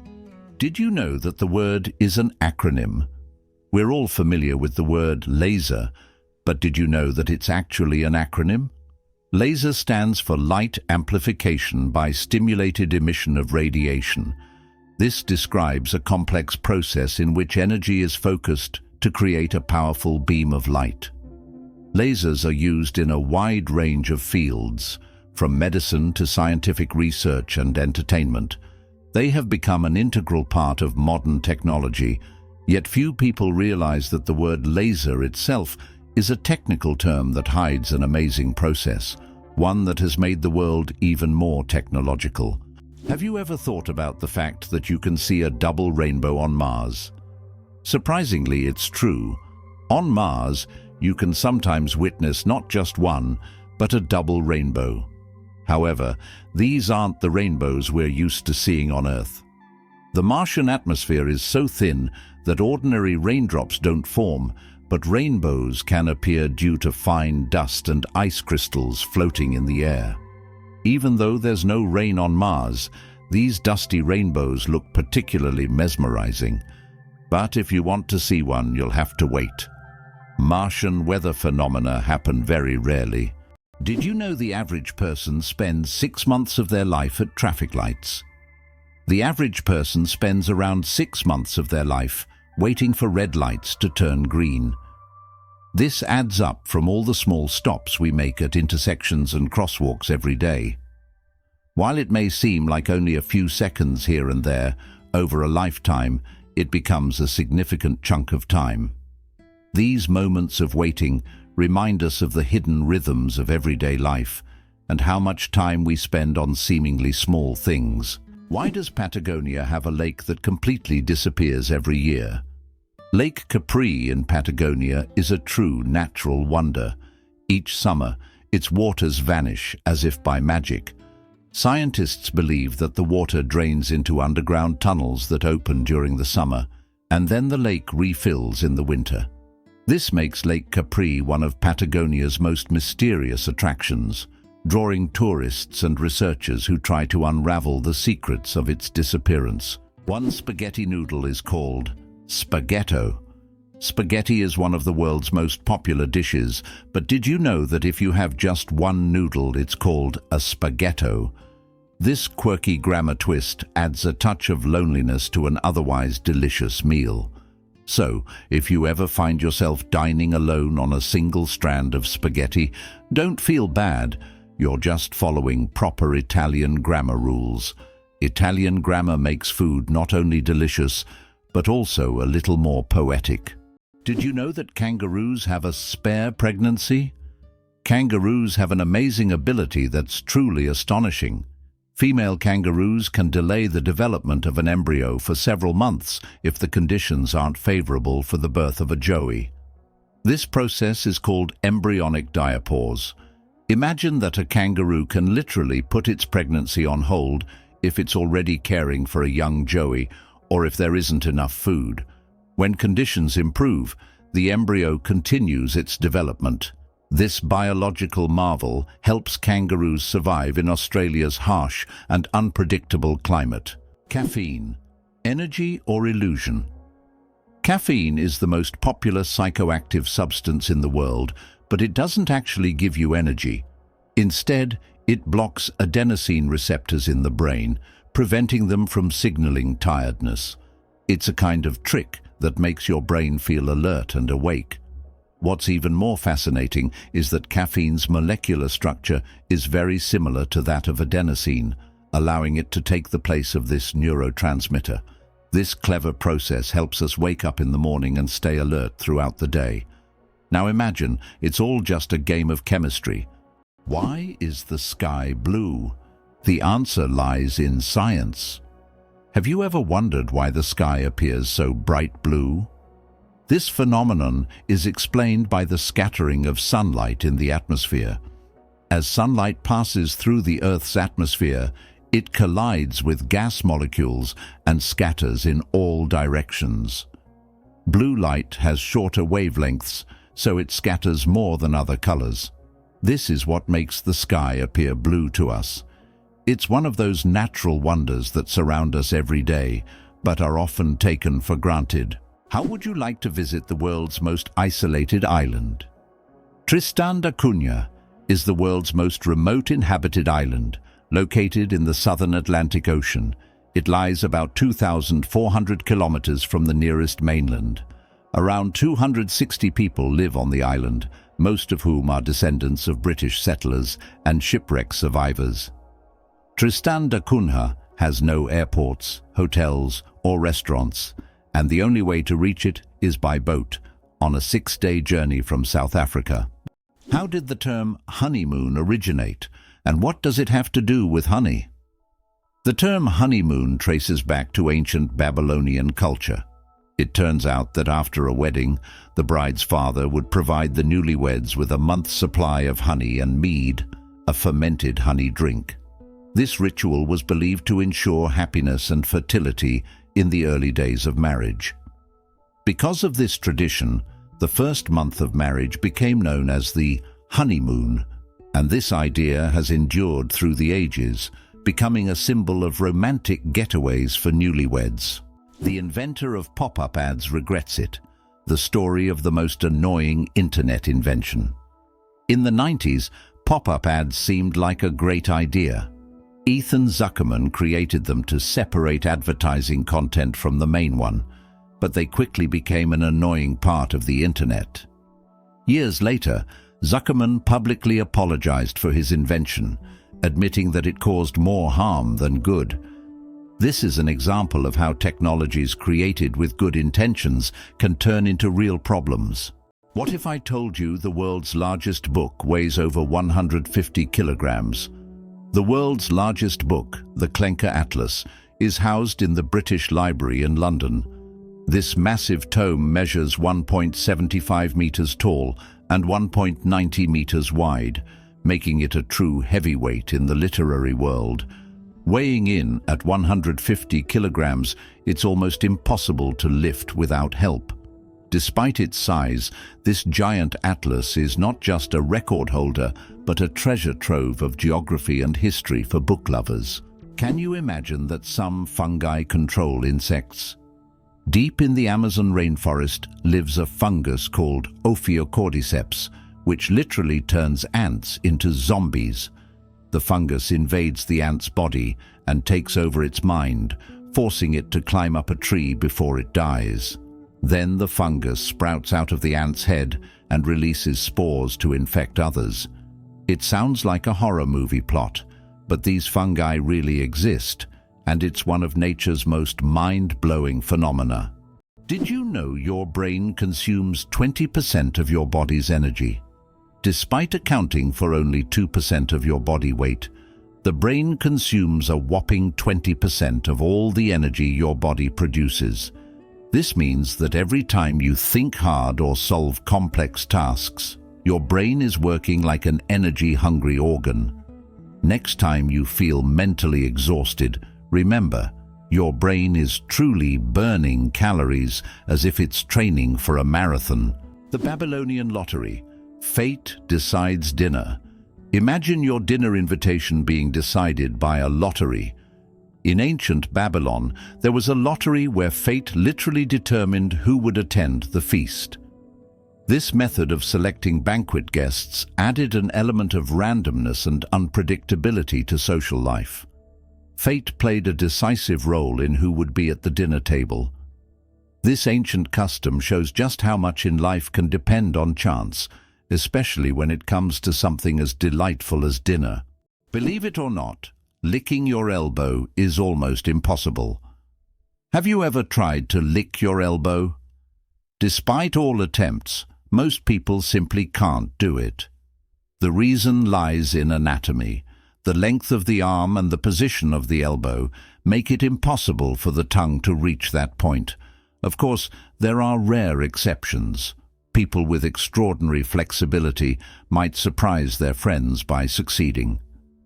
Did you know that the word is an acronym? We're all familiar with the word laser, but did you know that it's actually an acronym? LASER stands for Light Amplification by Stimulated Emission of Radiation. This describes a complex process in which energy is focused to create a powerful beam of light. Lasers are used in a wide range of fields, from medicine to scientific research and entertainment. They have become an integral part of modern technology, yet few people realize that the word laser itself is a technical term that hides an amazing process, one that has made the world even more technological. Have you ever thought about the fact that you can see a double rainbow on Mars? Surprisingly, it's true. On Mars, you can sometimes witness not just one, but a double rainbow. However, these aren't the rainbows we're used to seeing on Earth. The Martian atmosphere is so thin that ordinary raindrops don't form, but rainbows can appear due to fine dust and ice crystals floating in the air. Even though there's no rain on Mars, these dusty rainbows look particularly mesmerizing. But if you want to see one, you'll have to wait. Martian weather phenomena happen very rarely. Did you know the average person spends 6 months of their life at traffic lights? The average person spends around 6 months of their life waiting for red lights to turn green. This adds up from all the small stops we make at intersections and crosswalks every day. While it may seem like only a few seconds here and there, over a lifetime, it becomes a significant chunk of time. These moments of waiting remind us of the hidden rhythms of everyday life and how much time we spend on seemingly small things. Why does Patagonia have a lake that completely disappears every year? Lake Capri in Patagonia is a true natural wonder. Each summer, its waters vanish as if by magic. Scientists believe that the water drains into underground tunnels that open during the summer, and then the lake refills in the winter. This makes Lake Capri one of Patagonia's most mysterious attractions, drawing tourists and researchers who try to unravel the secrets of its disappearance. One spaghetti noodle is called spaghetto. Spaghetti is one of the world's most popular dishes, but did you know that if you have just one noodle, it's called a spaghetto? This quirky grammar twist adds a touch of loneliness to an otherwise delicious meal. So, if you ever find yourself dining alone on a single strand of spaghetti, don't feel bad. You're just following proper Italian grammar rules. Italian grammar makes food not only delicious, but also a little more poetic. Did you know that kangaroos have a spare pregnancy? Kangaroos have an amazing ability that's truly astonishing. Female kangaroos can delay the development of an embryo for several months if the conditions aren't favorable for the birth of a joey. This process is called embryonic diapause. Imagine that a kangaroo can literally put its pregnancy on hold if it's already caring for a young joey or if there isn't enough food. When conditions improve, the embryo continues its development. This biological marvel helps kangaroos survive in Australia's harsh and unpredictable climate. Caffeine, energy or illusion? Caffeine is the most popular psychoactive substance in the world, but it doesn't actually give you energy. Instead, it blocks adenosine receptors in the brain, preventing them from signaling tiredness. It's a kind of trick that makes your brain feel alert and awake. What's even more fascinating is that caffeine's molecular structure is very similar to that of adenosine, allowing it to take the place of this neurotransmitter. This clever process helps us wake up in the morning and stay alert throughout the day. Now imagine, it's all just a game of chemistry. Why is the sky blue? The answer lies in science. Have you ever wondered why the sky appears so bright blue? This phenomenon is explained by the scattering of sunlight in the atmosphere. As sunlight passes through the Earth's atmosphere, it collides with gas molecules and scatters in all directions. Blue light has shorter wavelengths, so it scatters more than other colors. This is what makes the sky appear blue to us. It's one of those natural wonders that surround us every day, but are often taken for granted. How would you like to visit the world's most isolated island? Tristan da Cunha is the world's most remote inhabited island, located in the southern Atlantic Ocean. It lies about 2,400 kilometers from the nearest mainland. Around 260 people live on the island, most of whom are descendants of British settlers and shipwreck survivors. Tristan da Cunha has no airports, hotels, or restaurants, and the only way to reach it is by boat, on a 6-day journey from South Africa. How did the term honeymoon originate, and what does it have to do with honey? The term honeymoon traces back to ancient Babylonian culture. It turns out that after a wedding, the bride's father would provide the newlyweds with a month's supply of honey and mead, a fermented honey drink. This ritual was believed to ensure happiness and fertility in the early days of marriage. Because of this tradition, the first month of marriage became known as the honeymoon, and this idea has endured through the ages, becoming a symbol of romantic getaways for newlyweds. The inventor of pop-up ads regrets it, the story of the most annoying internet invention. In the 90s, pop-up ads seemed like a great idea. Ethan Zuckerman created them to separate advertising content from the main one, but they quickly became an annoying part of the internet. Years later, Zuckerman publicly apologized for his invention, admitting that it caused more harm than good. This is an example of how technologies created with good intentions can turn into real problems. What if I told you the world's largest book weighs over 150 kilograms? The world's largest book, the Clenker Atlas, is housed in the British Library in London. This massive tome measures 1.75 meters tall and 1.90 meters wide, making it a true heavyweight in the literary world. Weighing in at 150 kilograms, it's almost impossible to lift without help. Despite its size, this giant atlas is not just a record holder, but a treasure trove of geography and history for book lovers. Can you imagine that some fungi control insects? Deep in the Amazon rainforest lives a fungus called Ophiocordyceps, which literally turns ants into zombies. The fungus invades the ant's body and takes over its mind, forcing it to climb up a tree before it dies. Then the fungus sprouts out of the ant's head and releases spores to infect others. It sounds like a horror movie plot, but these fungi really exist, and it's one of nature's most mind-blowing phenomena. Did you know your brain consumes 20% of your body's energy? Despite accounting for only 2% of your body weight, the brain consumes a whopping 20% of all the energy your body produces. This means that every time you think hard or solve complex tasks, your brain is working like an energy-hungry organ. Next time you feel mentally exhausted, remember, your brain is truly burning calories as if it's training for a marathon. The Babylonian lottery. Fate decides dinner. Imagine your dinner invitation being decided by a lottery. In ancient Babylon, there was a lottery where fate literally determined who would attend the feast. This method of selecting banquet guests added an element of randomness and unpredictability to social life. Fate played a decisive role in who would be at the dinner table. This ancient custom shows just how much in life can depend on chance, especially when it comes to something as delightful as dinner. Believe it or not, licking your elbow is almost impossible. Have you ever tried to lick your elbow? Despite all attempts, most people simply can't do it. The reason lies in anatomy. The length of the arm and the position of the elbow make it impossible for the tongue to reach that point. Of course, there are rare exceptions. People with extraordinary flexibility might surprise their friends by succeeding.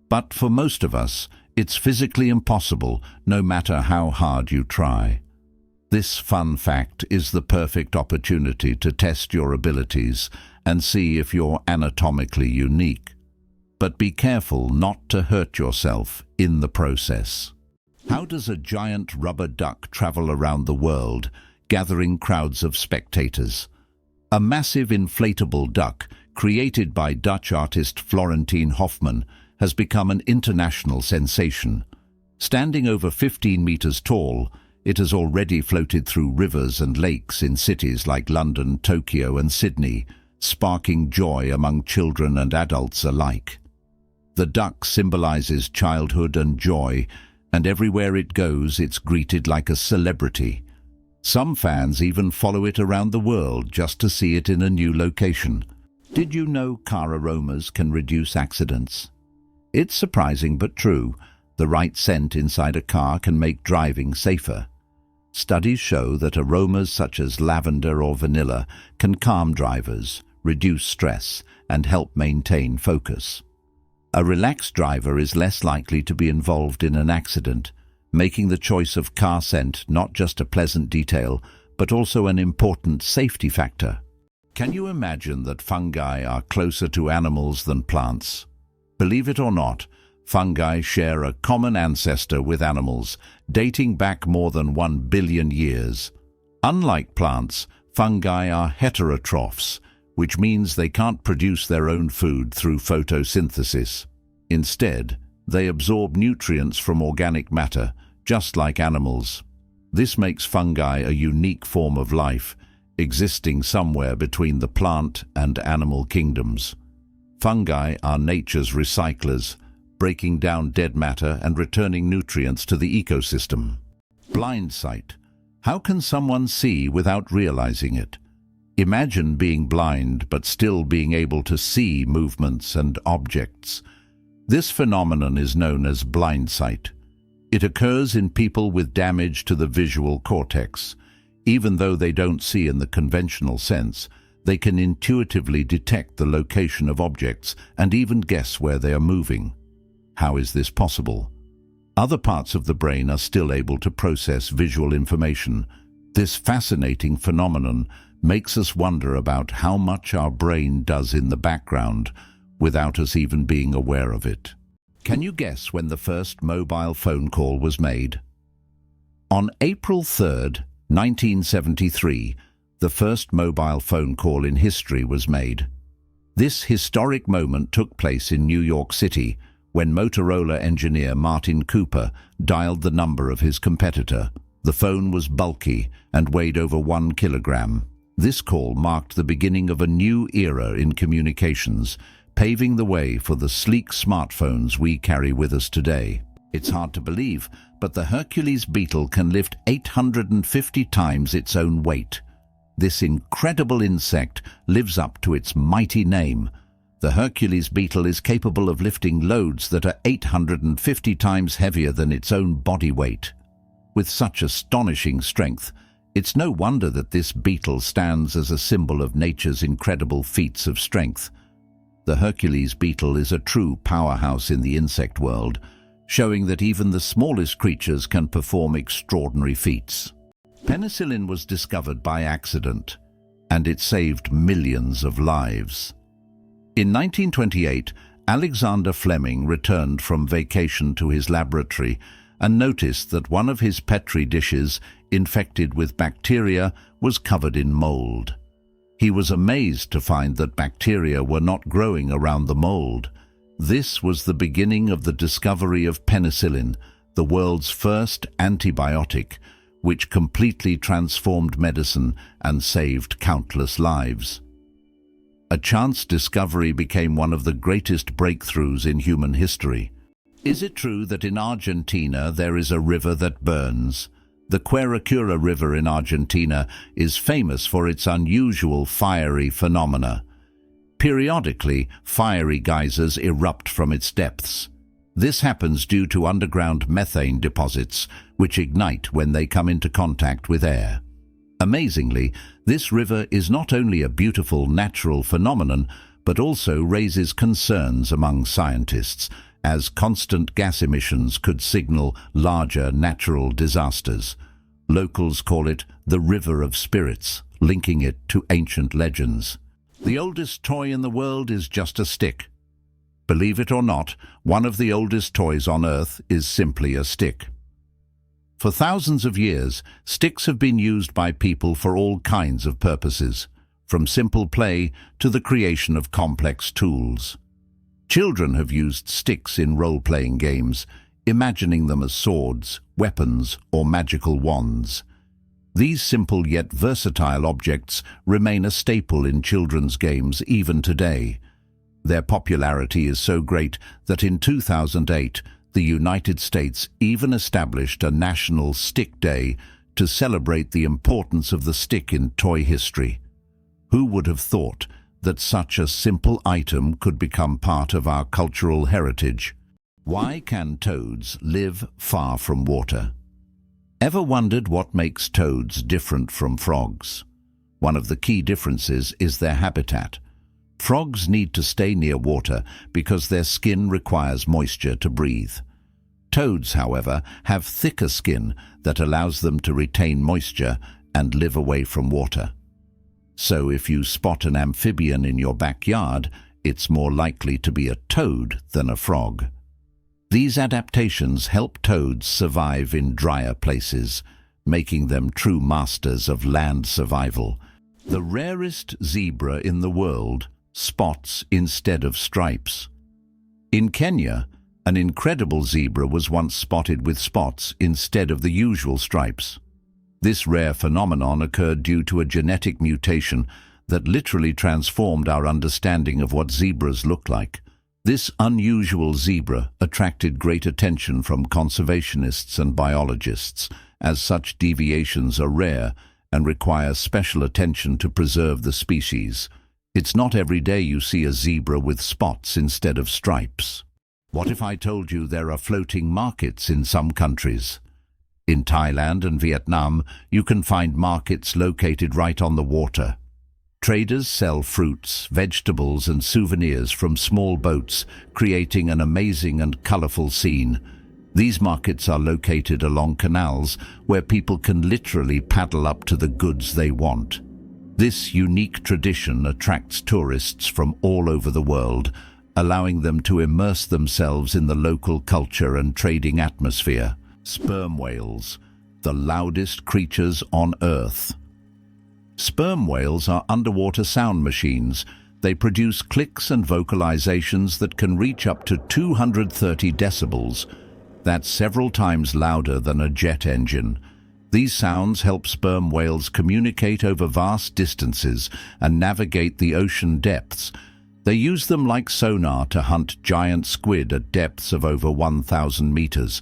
But for most of us, it's physically impossible, no matter how hard you try. This fun fact is the perfect opportunity to test your abilities and see if you're anatomically unique. But be careful not to hurt yourself in the process. How does a giant rubber duck travel around the world, gathering crowds of spectators? A massive inflatable duck, created by Dutch artist Florentine Hofmann, has become an international sensation. Standing over 15 meters tall, it has already floated through rivers and lakes in cities like London, Tokyo, and Sydney, sparking joy among children and adults alike. The duck symbolizes childhood and joy, and everywhere it goes, it's greeted like a celebrity. Some fans even follow it around the world just to see it in a new location. Did you know car aromas can reduce accidents? It's surprising but true. The right scent inside a car can make driving safer. Studies show that aromas such as lavender or vanilla can calm drivers, reduce stress, and help maintain focus. A relaxed driver is less likely to be involved in an accident, making the choice of car scent not just a pleasant detail, but also an important safety factor. Can you imagine that fungi are closer to animals than plants? Believe it or not, fungi share a common ancestor with animals, dating back more than 1 billion years. Unlike plants, fungi are heterotrophs, which means they can't produce their own food through photosynthesis. Instead, they absorb nutrients from organic matter, just like animals. This makes fungi a unique form of life, existing somewhere between the plant and animal kingdoms. Fungi are nature's recyclers, breaking down dead matter and returning nutrients to the ecosystem. Blind sight. How can someone see without realizing it? Imagine being blind but still being able to see movements and objects. This phenomenon is known as blind sight. It occurs in people with damage to the visual cortex. Even though they don't see in the conventional sense, they can intuitively detect the location of objects and even guess where they are moving. How is this possible? Other parts of the brain are still able to process visual information. This fascinating phenomenon makes us wonder about how much our brain does in the background without us even being aware of it. Can you guess when the first mobile phone call was made? On April 3rd, 1973, the first mobile phone call in history was made. This historic moment took place in New York City when Motorola engineer Martin Cooper dialed the number of his competitor. The phone was bulky and weighed over 1 kilogram. This call marked the beginning of a new era in communications, paving the way for the sleek smartphones we carry with us today. It's hard to believe, but the Hercules beetle can lift 850 times its own weight. This incredible insect lives up to its mighty name. The Hercules beetle is capable of lifting loads that are 850 times heavier than its own body weight. With such astonishing strength, it's no wonder that this beetle stands as a symbol of nature's incredible feats of strength. The Hercules beetle is a true powerhouse in the insect world, showing that even the smallest creatures can perform extraordinary feats. Penicillin was discovered by accident, and it saved millions of lives. In 1928, Alexander Fleming returned from vacation to his laboratory and noticed that one of his Petri dishes, infected with bacteria, was covered in mold. He was amazed to find that bacteria were not growing around the mold. This was the beginning of the discovery of penicillin, the world's first antibiotic, which completely transformed medicine and saved countless lives. A chance discovery became one of the greatest breakthroughs in human history. Is it true that in Argentina there is a river that burns? The Quirecura River in Argentina is famous for its unusual fiery phenomena. Periodically, fiery geysers erupt from its depths. This happens due to underground methane deposits, which ignite when they come into contact with air. Amazingly, this river is not only a beautiful natural phenomenon, but also raises concerns among scientists, as constant gas emissions could signal larger natural disasters. Locals call it the River of Spirits, linking it to ancient legends. The oldest toy in the world is just a stick. Believe it or not, one of the oldest toys on Earth is simply a stick. For thousands of years, sticks have been used by people for all kinds of purposes, from simple play to the creation of complex tools. Children have used sticks in role-playing games, imagining them as swords, weapons, or magical wands. These simple yet versatile objects remain a staple in children's games even today. Their popularity is so great that in 2008, the United States even established a National Stick Day to celebrate the importance of the stick in toy history. Who would have thought that such a simple item could become part of our cultural heritage? Why can toads live far from water? Ever wondered what makes toads different from frogs? One of the key differences is their habitat. Frogs need to stay near water because their skin requires moisture to breathe. Toads, however, have thicker skin that allows them to retain moisture and live away from water. So if you spot an amphibian in your backyard, it's more likely to be a toad than a frog. These adaptations help toads survive in drier places, making them true masters of land survival. The rarest zebra in the world, spots instead of stripes. In Kenya, an incredible zebra was once spotted with spots instead of the usual stripes. This rare phenomenon occurred due to a genetic mutation that literally transformed our understanding of what zebras look like. This unusual zebra attracted great attention from conservationists and biologists, as such deviations are rare and require special attention to preserve the species. It's not every day you see a zebra with spots instead of stripes. What if I told you there are floating markets in some countries? In Thailand and Vietnam, you can find markets located right on the water. Traders sell fruits, vegetables and souvenirs from small boats, creating an amazing and colorful scene. These markets are located along canals where people can literally paddle up to the goods they want. This unique tradition attracts tourists from all over the world, allowing them to immerse themselves in the local culture and trading atmosphere. Sperm whales, the loudest creatures on Earth. Sperm whales are underwater sound machines. They produce clicks and vocalizations that can reach up to 230 decibels. That's several times louder than a jet engine. These sounds help sperm whales communicate over vast distances and navigate the ocean depths. They use them like sonar to hunt giant squid at depths of over 1,000 meters.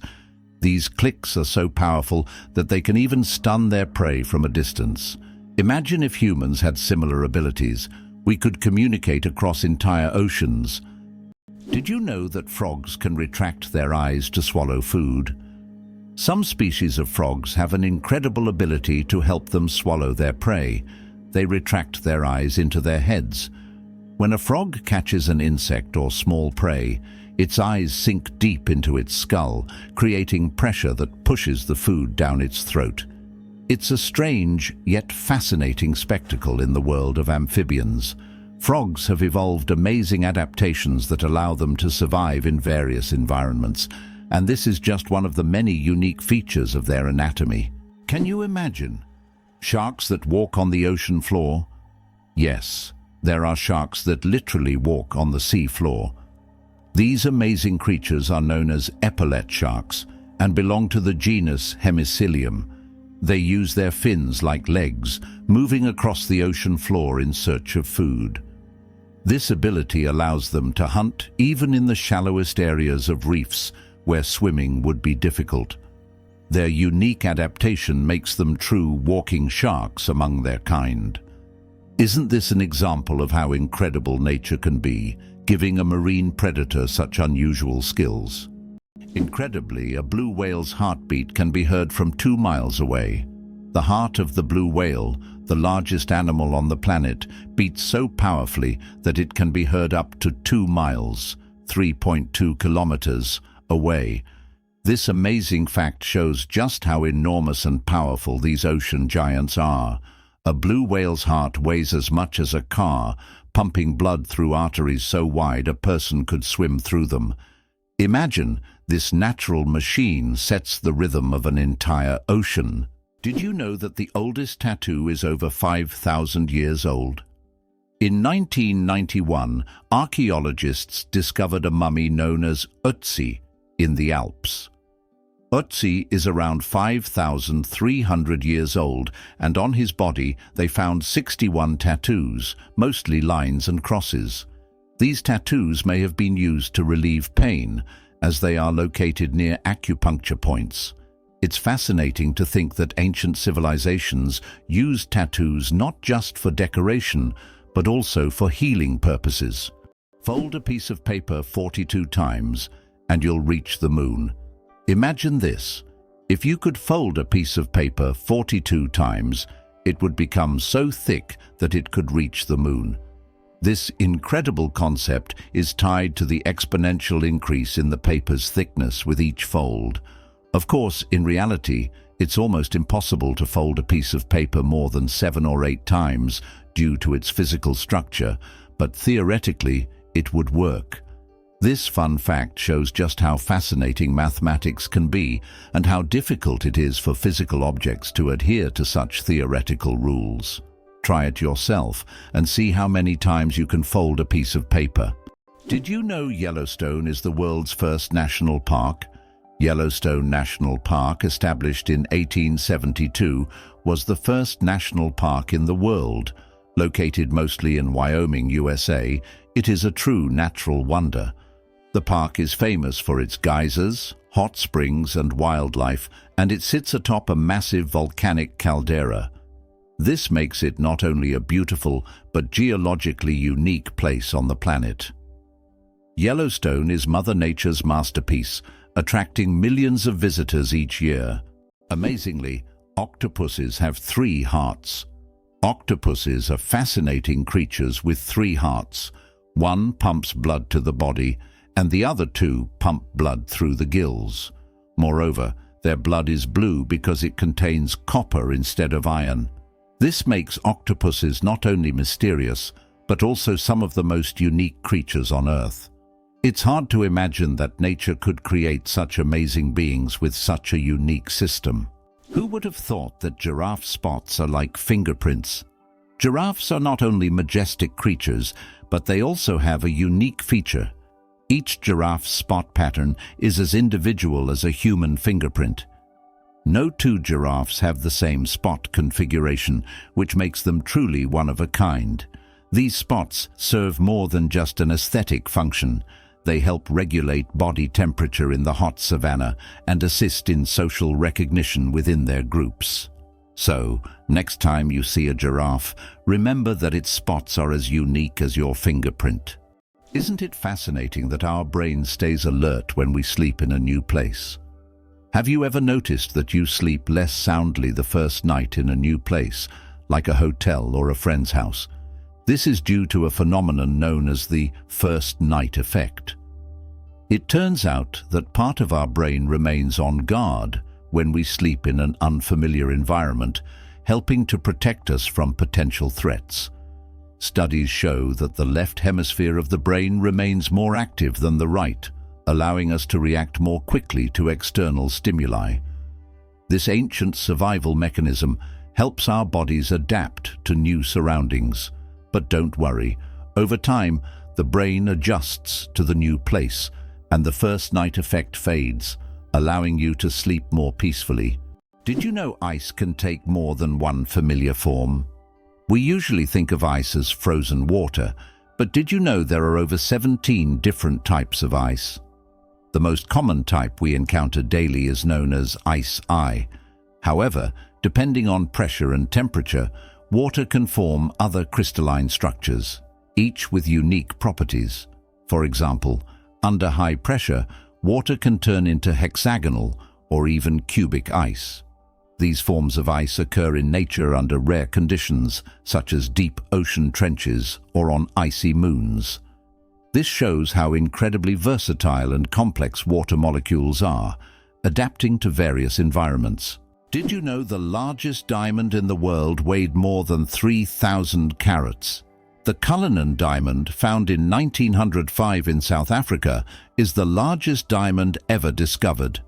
These clicks are so powerful that they can even stun their prey from a distance. Imagine if humans had similar abilities. We could communicate across entire oceans. Did you know that frogs can retract their eyes to swallow food? Some species of frogs have an incredible ability to help them swallow their prey. They retract their eyes into their heads. When a frog catches an insect or small prey, its eyes sink deep into its skull, creating pressure that pushes the food down its throat. It's a strange yet fascinating spectacle in the world of amphibians. Frogs have evolved amazing adaptations that allow them to survive in various environments, and this is just one of the many unique features of their anatomy. Can you imagine? Sharks that walk on the ocean floor? Yes, there are sharks that literally walk on the sea floor. These amazing creatures are known as epaulet sharks and belong to the genus Hemicillium. They use their fins like legs, moving across the ocean floor in search of food. This ability allows them to hunt even in the shallowest areas of reefs where swimming would be difficult. Their unique adaptation makes them true walking sharks among their kind. Isn't this an example of how incredible nature can be, giving a marine predator such unusual skills? Incredibly, a blue whale's heartbeat can be heard from 2 miles away. The The heart of the blue whale, the largest animal on the planet, beats so powerfully that it can be heard up to 2 miles, 3.2 kilometers, away. This amazing fact shows just how enormous and powerful these ocean giants are. A blue whale's heart weighs as much as a car, pumping blood through arteries so wide a person could swim through them. Imagine, this natural machine sets the rhythm of an entire ocean. Did you know that the oldest tattoo is over 5,000 years old? In 1991, archaeologists discovered a mummy known as Ötzi in the Alps. Ötzi is around 5,300 years old, and on his body they found 61 tattoos, mostly lines and crosses. These tattoos may have been used to relieve pain, as they are located near acupuncture points. It's fascinating to think that ancient civilizations used tattoos not just for decoration, but also for healing purposes. Fold a piece of paper 42 times, and you'll reach the moon. Imagine this. If you could fold a piece of paper 42 times, it would become so thick that it could reach the moon. This incredible concept is tied to the exponential increase in the paper's thickness with each fold. Of course, in reality, it's almost impossible to fold a piece of paper more than 7 or 8 times due to its physical structure, but theoretically, it would work. This fun fact shows just how fascinating mathematics can be and how difficult it is for physical objects to adhere to such theoretical rules. Try it yourself and see how many times you can fold a piece of paper. Did you know Yellowstone is the world's first national park? Yellowstone National Park, established in 1872, was the first national park in the world. Located mostly in Wyoming, USA, it is a true natural wonder. The park is famous for its geysers, hot springs, and wildlife, and it sits atop a massive volcanic caldera. This makes it not only a beautiful but geologically unique place on the planet. Yellowstone is Mother Nature's masterpiece, attracting millions of visitors each year. Amazingly, octopuses have 3 hearts. Octopuses are fascinating creatures with 3 hearts. One pumps blood to the body, and the other 2 pump blood through the gills. Moreover, their blood is blue because it contains copper instead of iron. This makes octopuses not only mysterious, but also some of the most unique creatures on Earth. It's hard to imagine that nature could create such amazing beings with such a unique system. Who would have thought that giraffe spots are like fingerprints? Giraffes are not only majestic creatures, but they also have a unique feature. Each giraffe's spot pattern is as individual as a human fingerprint. No 2 giraffes have the same spot configuration, which makes them truly one of a kind. These spots serve more than just an aesthetic function. They help regulate body temperature in the hot savanna and assist in social recognition within their groups. So, next time you see a giraffe, remember that its spots are as unique as your fingerprint. Isn't it fascinating that our brain stays alert when we sleep in a new place? Have you ever noticed that you sleep less soundly the first night in a new place, like a hotel or a friend's house? This is due to a phenomenon known as the first night effect. It turns out that part of our brain remains on guard when we sleep in an unfamiliar environment, helping to protect us from potential threats. Studies show that the left hemisphere of the brain remains more active than the right, allowing us to react more quickly to external stimuli. This ancient survival mechanism helps our bodies adapt to new surroundings. But don't worry, over time, the brain adjusts to the new place, and the first night effect fades, allowing you to sleep more peacefully. Did you know ice can take more than one familiar form? We usually think of ice as frozen water, but did you know there are over 17 different types of ice? The most common type we encounter daily is known as ice. However, depending on pressure and temperature, water can form other crystalline structures, each with unique properties. For example, under high pressure, water can turn into hexagonal or even cubic ice. These forms of ice occur in nature under rare conditions, such as deep ocean trenches or on icy moons. This shows how incredibly versatile and complex water molecules are, adapting to various environments. Did you know the largest diamond in the world weighed more than 3,000 carats? The Cullinan diamond, found in 1905 in South Africa, is the largest diamond ever discovered.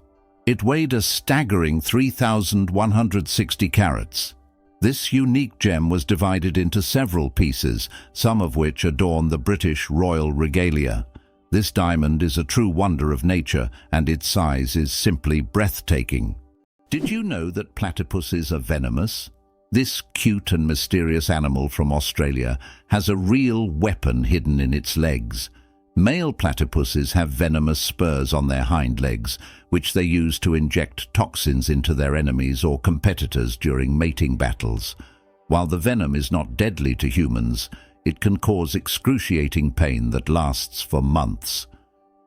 It weighed a staggering 3,160 carats. This unique gem was divided into several pieces, some of which adorn the British royal regalia. This diamond is a true wonder of nature, and its size is simply breathtaking. Did you know that platypuses are venomous? This cute and mysterious animal from Australia has a real weapon hidden in its legs. Male platypuses have venomous spurs on their hind legs, which they use to inject toxins into their enemies or competitors during mating battles. While the venom is not deadly to humans, it can cause excruciating pain that lasts for months.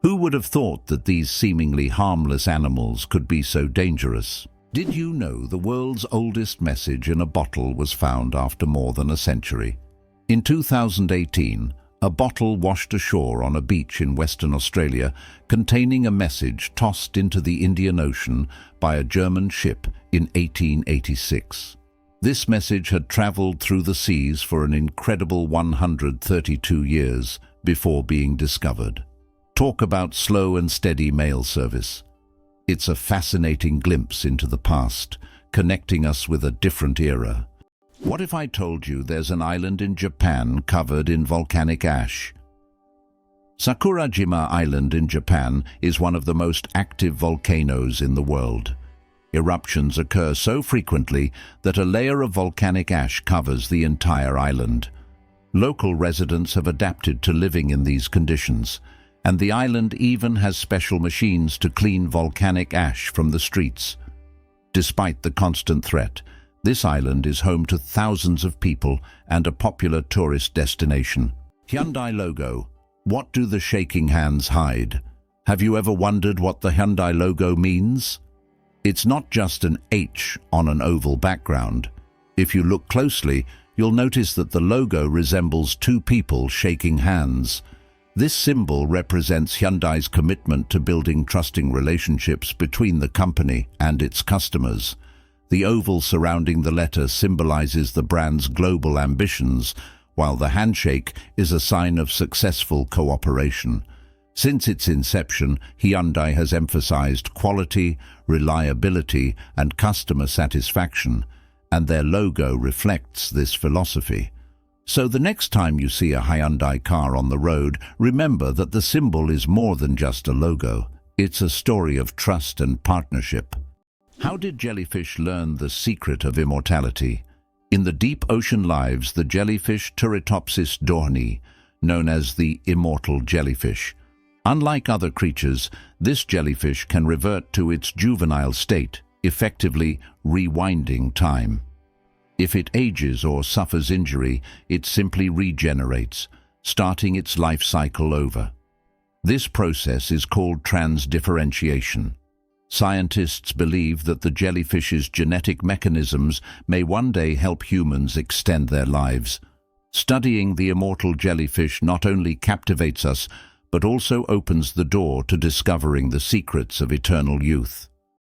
Who would have thought that these seemingly harmless animals could be so dangerous? Did you know the world's oldest message in a bottle was found after more than a century? In 2018, a bottle washed ashore on a beach in Western Australia containing a message tossed into the Indian Ocean by a German ship in 1886. This message had travelled through the seas for an incredible 132 years before being discovered. Talk about slow and steady mail service. It's a fascinating glimpse into the past, connecting us with a different era. What if I told you there's an island in Japan covered in volcanic ash? Sakurajima Island in Japan is one of the most active volcanoes in the world. Eruptions occur so frequently that a layer of volcanic ash covers the entire island. Local residents have adapted to living in these conditions, and the island even has special machines to clean volcanic ash from the streets. Despite the constant threat, this island is home to thousands of people and a popular tourist destination. Hyundai logo. What do the shaking hands hide? Have you ever wondered what the Hyundai logo means? It's not just an H on an oval background. If you look closely, you'll notice that the logo resembles two people shaking hands. This symbol represents Hyundai's commitment to building trusting relationships between the company and its customers. The oval surrounding the letter symbolizes the brand's global ambitions, while the handshake is a sign of successful cooperation. Since its inception, Hyundai has emphasized quality, reliability, and customer satisfaction, and their logo reflects this philosophy. So the next time you see a Hyundai car on the road, remember that the symbol is more than just a logo. It's a story of trust and partnership. How did jellyfish learn the secret of immortality? In the deep ocean lives the jellyfish Turritopsis dohrnii, known as the immortal jellyfish. Unlike other creatures, this jellyfish can revert to its juvenile state, effectively rewinding time. If it ages or suffers injury, it simply regenerates, starting its life cycle over. This process is called transdifferentiation. Scientists believe that the jellyfish's genetic mechanisms may one day help humans extend their lives. Studying the immortal jellyfish not only captivates us, but also opens the door to discovering the secrets of eternal youth.